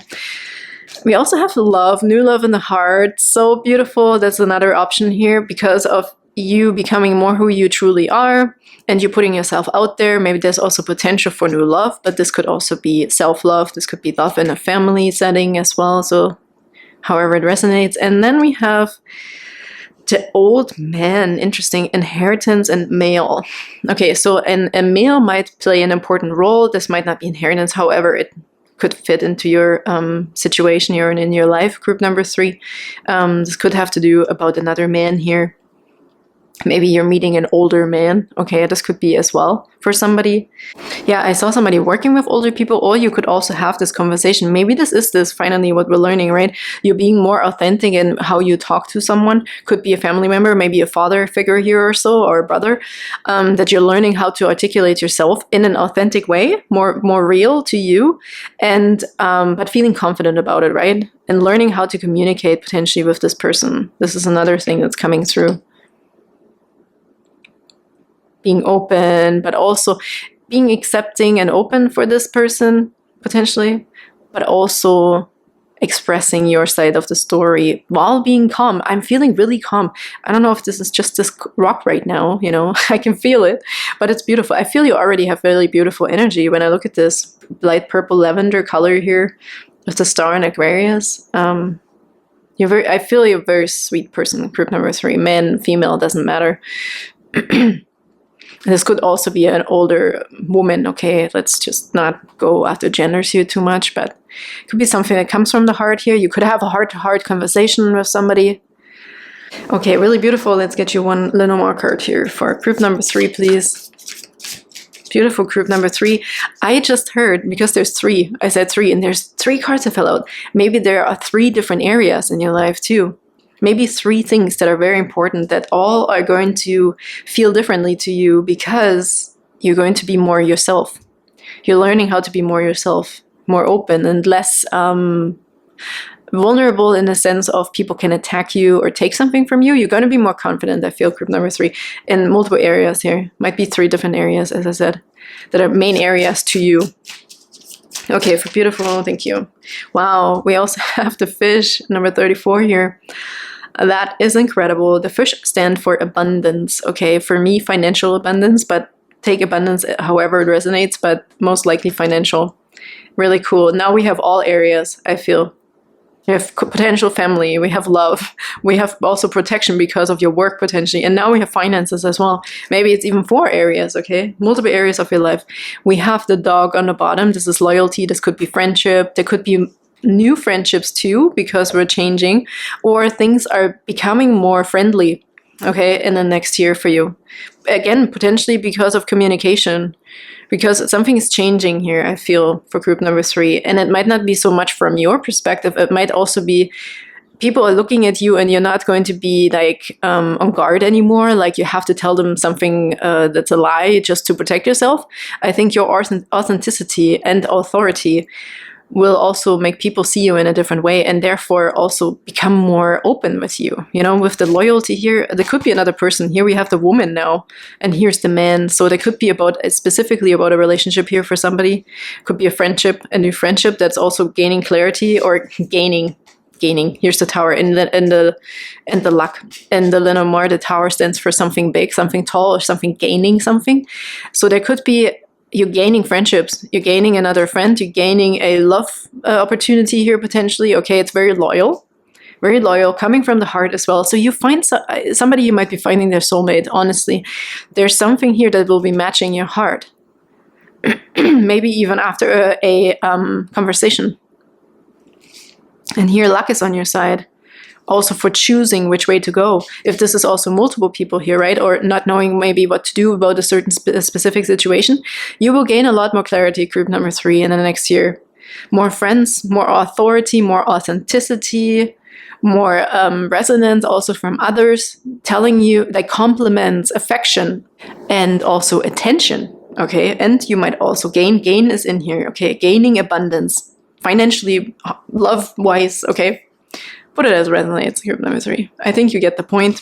A: We also have love, new love in the heart, so beautiful. That's another option here because of you becoming more who you truly are and you putting yourself out there. Maybe there's also potential for new love, but this could also be self-love. This could be love in a family setting as well. So however it resonates. And then we have the old man, interesting, inheritance and male. Okay, so a male might play an important role. This might not be inheritance, however, it could fit into your situation you're in your life. Group number 3. This could have to do about another man here. Maybe you're meeting an older man. Okay, this could be as well for somebody. Yeah, I saw somebody working with older people, or you could also have this conversation. Maybe this is finally what we're learning, right? You're being more authentic in how you talk to someone. Could be a family member, maybe a father figure here or so, or a brother, that you're learning how to articulate yourself in an authentic way, more real to you, and but feeling confident about it, right? And learning how to communicate potentially with this person. This is another thing that's coming through. Being open, but also being accepting and open for this person, potentially, but also expressing your side of the story while being calm. I'm feeling really calm. I don't know if this is just this rock right now, you know, I can feel it, but it's beautiful. I feel you already have really beautiful energy when I look at this light purple lavender color here with the star in Aquarius. I feel you're a very sweet person, group number 3. Man, female, doesn't matter. This could also be an older woman, okay? Let's just not go after genders here too much, but it could be something that comes from the heart here. You could have a heart-to-heart conversation with somebody. Okay, really beautiful. Let's get you one Lenormand card here for group number 3, please. Beautiful, group number 3. I just heard, because there's 3, I said 3, and there's 3 cards that fell out. Maybe there are 3 different areas in your life too. Maybe 3 things that are very important that all are going to feel differently to you because you're going to be more yourself. You're learning how to be more yourself, more open and less vulnerable in the sense of people can attack you or take something from you. You're going to be more confident, I feel, group number 3, in multiple areas here. Might be 3 different areas, as I said, that are main areas to you. Okay, for beautiful, thank you. Wow, we also have the fish, number 34 here. That is incredible. The fish stand for abundance, okay? For me, financial abundance, but take abundance however it resonates, but most likely financial. Really cool. Now we have all areas, I feel. We have potential family, we have love, we have also protection because of your work potentially, and now we have finances as well. Maybe it's even 4 areas, okay? Multiple areas of your life. We have the dog on the bottom. This is loyalty. This could be friendship. There could be new friendships too, because we're changing, or things are becoming more friendly, okay, in the next year for you. Again, potentially because of communication, because something is changing here, I feel, for group number 3. And it might not be so much from your perspective. It might also be people are looking at you and you're not going to be like on guard anymore. Like you have to tell them something that's a lie just to protect yourself. I think your authenticity and authority will also make people see you in a different way and therefore also become more open with you. You know, with the loyalty here, there could be another person. Here we have the woman now, and here's the man. So there could be specifically about a relationship here for somebody. Could be a friendship, a new friendship that's also gaining clarity or gaining. Here's the tower and the luck. And the Lenormand, the tower stands for something big, something tall, or something gaining something. So there could be you're gaining friendships, you're gaining another friend, you're gaining a love opportunity here potentially. Okay, it's very loyal, coming from the heart as well. So you find somebody, you might be finding their soulmate, honestly. There's something here that will be matching your heart. Maybe even after a conversation. And here luck is on your side. Also for choosing which way to go. If this is also multiple people here, right? Or not knowing maybe what to do about a certain specific situation, you will gain a lot more clarity, group number 3, in the next year. More friends, more authority, more authenticity, more resonance also from others, telling you, like compliments, affection, and also attention. Okay, and you might also gain. Gain is in here, okay? Gaining abundance, financially, love-wise, okay? Put it as resonates, group number 3. I think you get the point.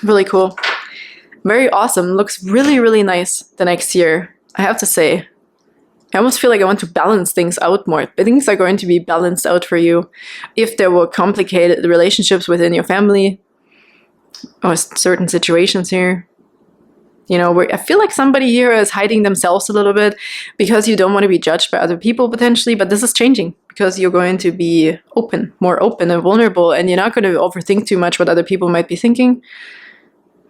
A: Really cool. Very awesome. Looks really, really nice the next year, I have to say. I almost feel like I want to balance things out more. But things are going to be balanced out for you. If there were complicated relationships within your family or certain situations here, you know, where I feel like somebody here is hiding themselves a little bit because you don't want to be judged by other people potentially, but this is changing because you're going to be open, more open and vulnerable, and you're not going to overthink too much what other people might be thinking.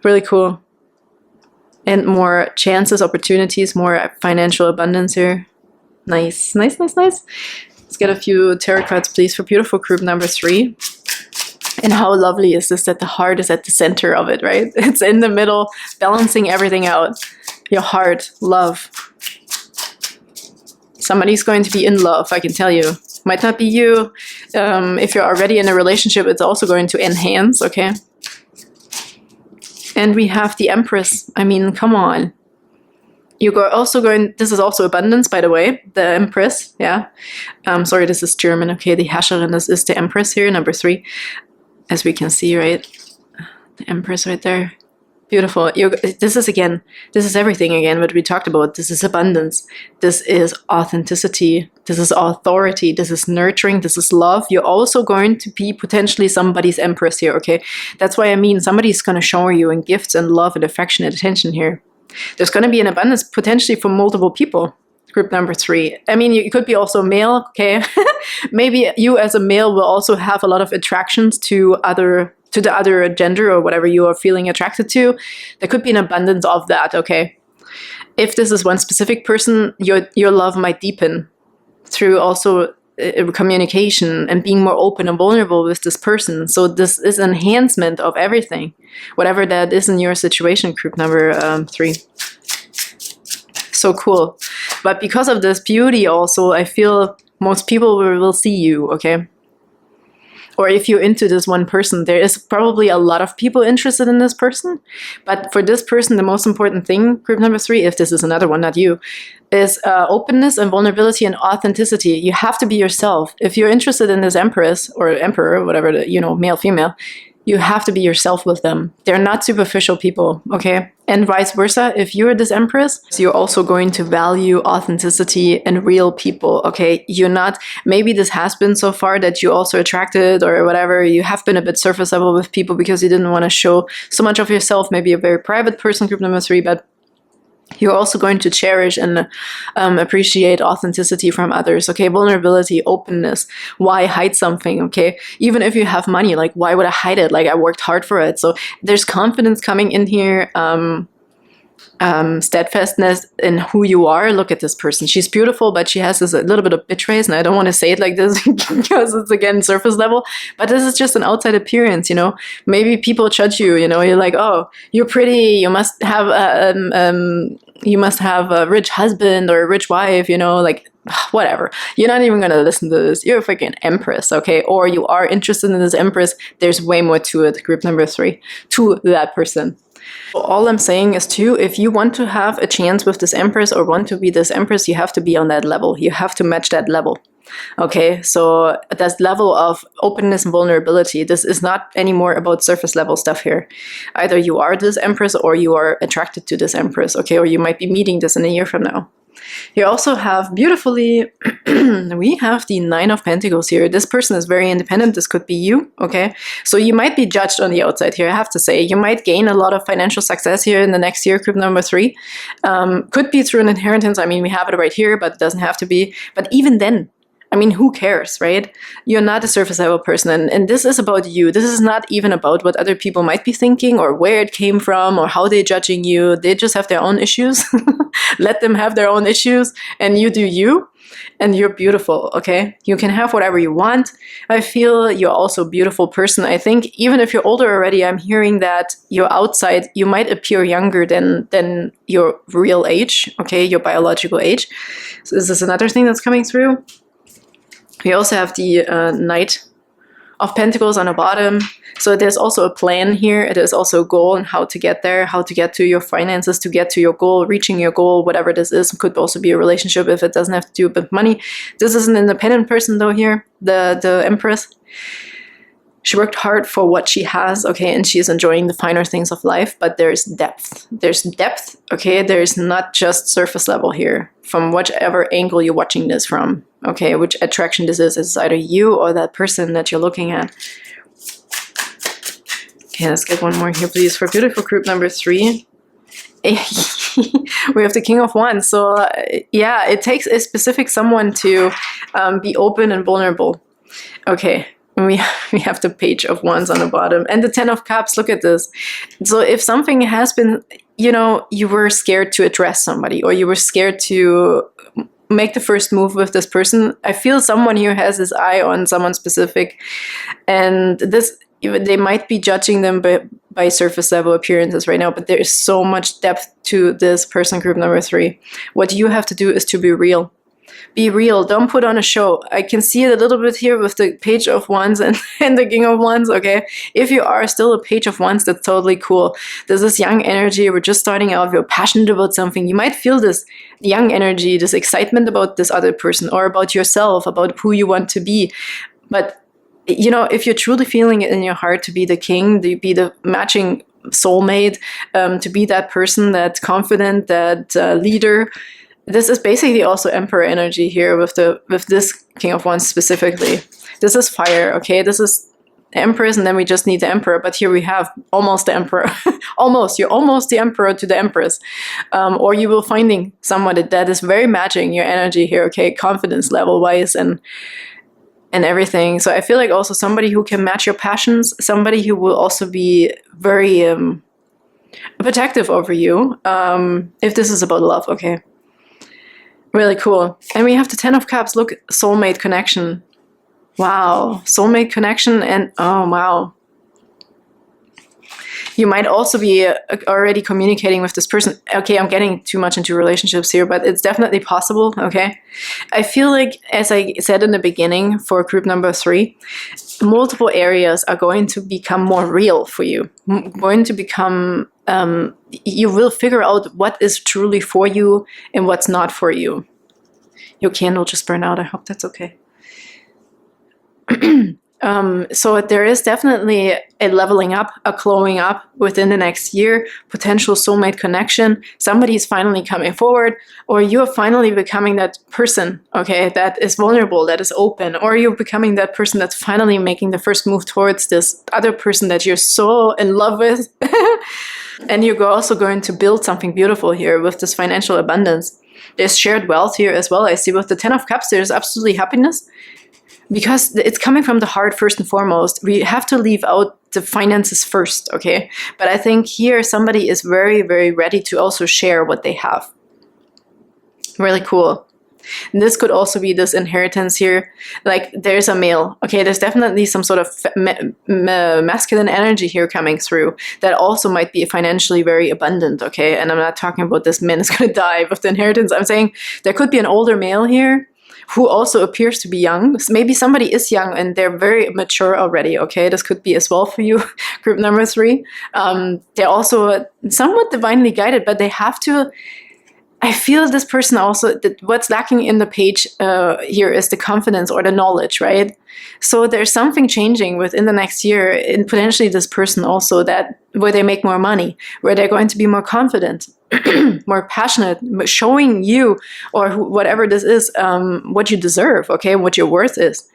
A: Really cool. And more chances, opportunities, more financial abundance here. Nice, nice, nice, nice. Let's get a few tarot cards, please, for beautiful group number 3. And how lovely is this that the heart is at the center of it, right? It's in the middle, balancing everything out. Your heart, love. Somebody's going to be in love, I can tell you. Might not be you. If you're already in a relationship, it's also going to enhance, okay? And we have the Empress. I mean, come on. You're also going, this is also abundance, by the way, the Empress, yeah. Sorry, this is German, okay? The Herrscherin is the Empress here, number 3. As we can see, right? The Empress right there. Beautiful. This is everything again, what we talked about. This is abundance. This is authenticity. This is authority. This is nurturing. This is love. You're also going to be potentially somebody's Empress here, okay? That's why I mean somebody's going to shower you in gifts and love and affection and attention here. There's going to be an abundance potentially for multiple people. Group number 3. I mean, you could be also male, okay? Maybe you as a male will also have a lot of attractions to the other gender or whatever you are feeling attracted to. There could be an abundance of that, okay? If this is one specific person, your love might deepen through also communication and being more open and vulnerable with this person. So this is enhancement of everything, whatever that is in your situation, group number 3. So cool. But because of this beauty also, I feel most people will see you, okay? Or if you're into this one person, there is probably a lot of people interested in this person. But for this person, the most important thing, group number 3, if this is another one, not you, is openness and vulnerability and authenticity. You have to be yourself. If you're interested in this Empress or Emperor, whatever, male, female, you have to be yourself with them. They're not superficial people, okay? And vice versa, if you're this Empress, you're also going to value authenticity and real people, okay? You're not, maybe this has been so far that you also attracted or whatever, you have been a bit surface level with people because you didn't want to show so much of yourself, maybe a very private person, group number 3, but you're also going to cherish and appreciate authenticity from others, okay? Vulnerability, openness. Why hide something, okay? Even if you have money, like, why would I hide it? Like, I worked hard for it. So there's confidence coming in here. Steadfastness in who you are. Look at this person. She's beautiful, but she has this a little bit of bitch face, and I don't want to say it like this because it's again surface level, but this is just an outside appearance, maybe people judge you, you're like, oh, you're pretty, you must have a rich husband or a rich wife, like whatever. You're not even gonna listen to this. You're a freaking Empress, okay? Or you are interested in this Empress. There's way more to it, group number 3, to that person. All I'm saying is too, if you want to have a chance with this Empress or want to be this Empress, you have to be on that level. You have to match that level. Okay, so that level of openness and vulnerability, this is not anymore about surface level stuff here. Either you are this Empress or you are attracted to this Empress, okay? Or you might be meeting this in a year from now. You also have beautifully, we have the 9 of Pentacles here. This person is very independent. This could be you, okay? So you might be judged on the outside here, I have to say. You might gain a lot of financial success here in the next year, group number 3. Could be through an inheritance. I mean, we have it right here, but it doesn't have to be. But even then, I mean, who cares, right? You're not a surface level person, and this is about you. This is not even about what other people might be thinking or where it came from or how they're judging you. They just have their own issues. Let them have their own issues, and you do you, and you're beautiful, okay? You can have whatever you want. I feel you're also a beautiful person. I think even if you're older already, I'm hearing that you're outside, you might appear younger than your real age, okay? Your biological age. So this is another thing that's coming through. We also have the Knight of Pentacles on the bottom. So there's also a plan here. There's also a goal and how to get there, how to get to your finances, to get to your goal, reaching your goal, whatever this is. It could also be a relationship if it doesn't have to do with money. This is an independent person though here, the Empress. She worked hard for what she has, okay, and she's enjoying the finer things of life, but there's depth. There's depth, okay? There's not just surface level here, from whichever angle you're watching this from, okay? Which attraction this is. It's either you or that person that you're looking at. Okay, let's get one more here, please, for beautiful group number 3. We have the King of Wands. So, yeah, it takes a specific someone to be open and vulnerable. Okay. We have the Page of Wands on the bottom and the 10 of Cups. Look at this. So if something has been, you know, you were scared to address somebody, or you were scared to make the first move with this person, I feel someone here has his eye on someone specific, and this, they might be judging them by surface level appearances right now, but there is so much depth to this person group number 3. What you have to do is to be real. Be real. Don't put on a show. I can see it a little bit here with the Page of Wands and the King of Wands, okay? If you are still a Page of Wands, that's totally cool. There's this young energy. We're just starting out. If you're passionate about something, you might feel this young energy, this excitement about this other person, or about yourself, about who you want to be. But, you know, if you're truly feeling it in your heart to be the king, to be the matching soulmate, to be that person, that confident, that leader, this is basically also Emperor energy here with this King of Wands specifically. This is fire, okay? This is Empress, and then we just need the Emperor. But here we have almost the Emperor. Almost. You're almost the Emperor to the Empress. Or you will finding someone that is very matching your energy here, okay? Confidence level-wise and everything. So I feel like also somebody who can match your passions, somebody who will also be very protective over you, if this is about love, okay? Really cool. And we have the 10 of Cups. Look, soulmate connection. Wow. Soulmate connection, and oh, wow. You might also be already communicating with this person. Okay, I'm getting too much into relationships here, but it's definitely possible, okay? I feel like, as I said in the beginning for group number 3, multiple areas are going to become more real for you. Going to become, you will figure out what is truly for you and what's not for you. Your candle just burned out. I hope that's okay. So there is definitely a leveling up, a glowing up within the next year, potential soulmate connection. Somebody's finally coming forward, or you're finally becoming that person, okay, that is vulnerable, that is open, or you're becoming that person that's finally making the first move towards this other person that you're so in love with. And you're also going to build something beautiful here with this financial abundance. There's shared wealth here as well. I see with the 10 of Cups, there's absolutely happiness, because it's coming from the heart first and foremost. We have to leave out the finances first, okay? But I think here somebody is very, very ready to also share what they have. Really cool. And this could also be this inheritance here. Like, there's a male, okay? There's definitely some sort of masculine energy here coming through that also might be financially very abundant, okay? And I'm not talking about this man is going to die with the inheritance. I'm saying there could be an older male here who also appears to be young. Maybe somebody is young and they're very mature already, okay? This could be as well for you, group number 3. They're also somewhat divinely guided, but they have to, I feel this person also, that what's lacking in the page here is the confidence or the knowledge, right? So there's something changing within the next year in potentially this person also, that where they make more money, where they're going to be more confident, more passionate, showing you or whatever this is, what you deserve, okay, what your worth is.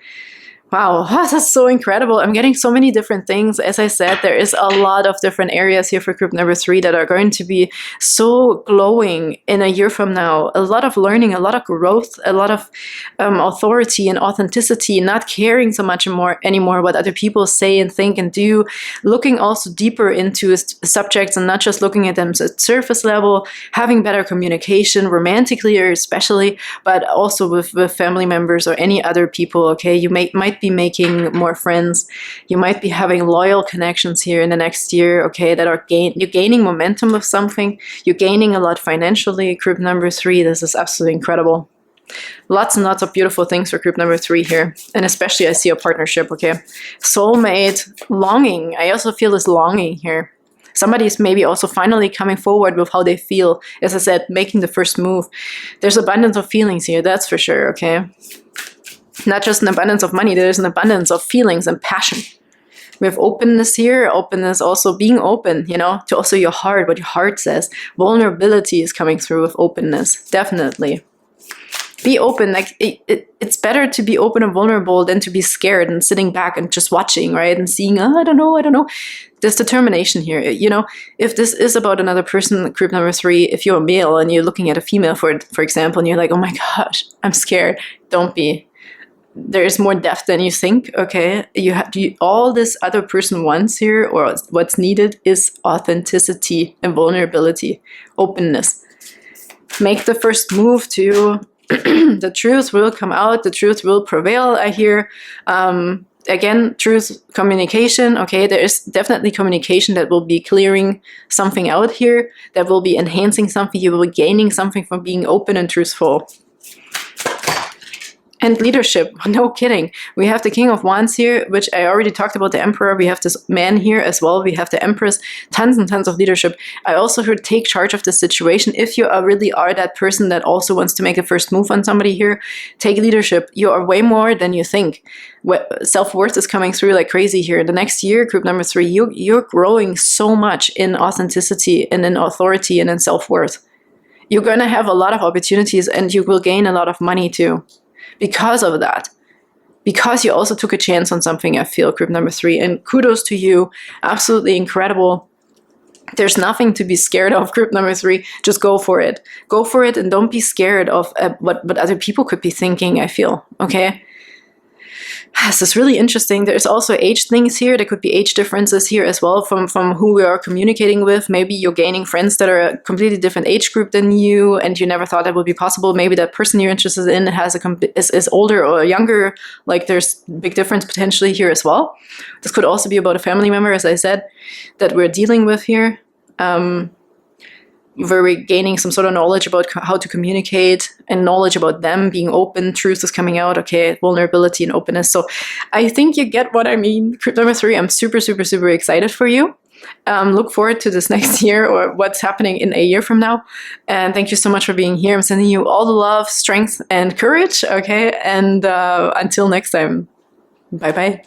A: Wow, that's so incredible. I'm getting so many different things. As I said, there is a lot of different areas here for group number 3 that are going to be so glowing in a year from now. A lot of learning, a lot of growth, a lot of authority and authenticity, not caring so much anymore what other people say and think and do, looking also deeper into subjects and not just looking at them at surface level, having better communication, romantically or especially, but also with family members or any other people, okay? You might be making more friends. You might be having loyal connections here in the next year, okay, that are you're gaining momentum of something. You're gaining a lot financially. Group number 3, this is absolutely incredible. Lots and lots of beautiful things for group number 3 here. And especially I see a partnership, okay? Soulmate, longing. I also feel this longing here. Somebody's maybe also finally coming forward with how they feel. As I said, making the first move. There's abundance of feelings here, that's for sure, okay? Not just an abundance of money, there's an abundance of feelings and passion. We have openness here, openness also being open, you know, to also your heart, what your heart says. Vulnerability is coming through with openness, definitely. Be open, like it's better to be open and vulnerable than to be scared and sitting back and just watching, right? And seeing, oh, I don't know. There's determination here. You know, if this is about another person, group number 3, if you're a male and you're looking at a female, for example, and you're like, oh my gosh, I'm scared. Don't be. There's more depth than you think, okay? All this other person wants here, or what's needed, is authenticity and vulnerability, openness. Make the first move to the truth will come out, the truth will prevail, I hear. Again, truth, communication, okay? There is definitely communication that will be clearing something out here, that will be enhancing something, you will be gaining something from being open and truthful. And leadership, no kidding. We have the King of Wands here, which I already talked about, the Emperor. We have this man here as well. We have the Empress, tons and tons of leadership. I also heard take charge of the situation. If you really are that person that also wants to make a first move on somebody here, take leadership. You are way more than you think. Self-worth is coming through like crazy here. The next year, group number 3, you're growing so much in authenticity and in authority and in self-worth. You're going to have a lot of opportunities and you will gain a lot of money too. Because of that, because you also took a chance on something, I feel, group number 3, and kudos to you, absolutely incredible. There's nothing to be scared of, group number 3, just go for it. Go for it and don't be scared of what other people could be thinking, I feel, okay? This is really interesting. There's also age things here. There could be age differences here as well from who we are communicating with. Maybe you're gaining friends that are a completely different age group than you, and you never thought that would be possible. Maybe that person you're interested in is older or younger. Like there's big difference potentially here as well. This could also be about a family member, as I said, that we're dealing with here. Where we're gaining some sort of knowledge about how to communicate and knowledge about them being open, truth is coming out, okay, vulnerability and openness. So I think you get what I mean. Group number 3, I'm super, super, super excited for you. Look forward to this next year or what's happening in a year from now. And thank you so much for being here. I'm sending you all the love, strength, and courage, okay? And until next time, bye-bye.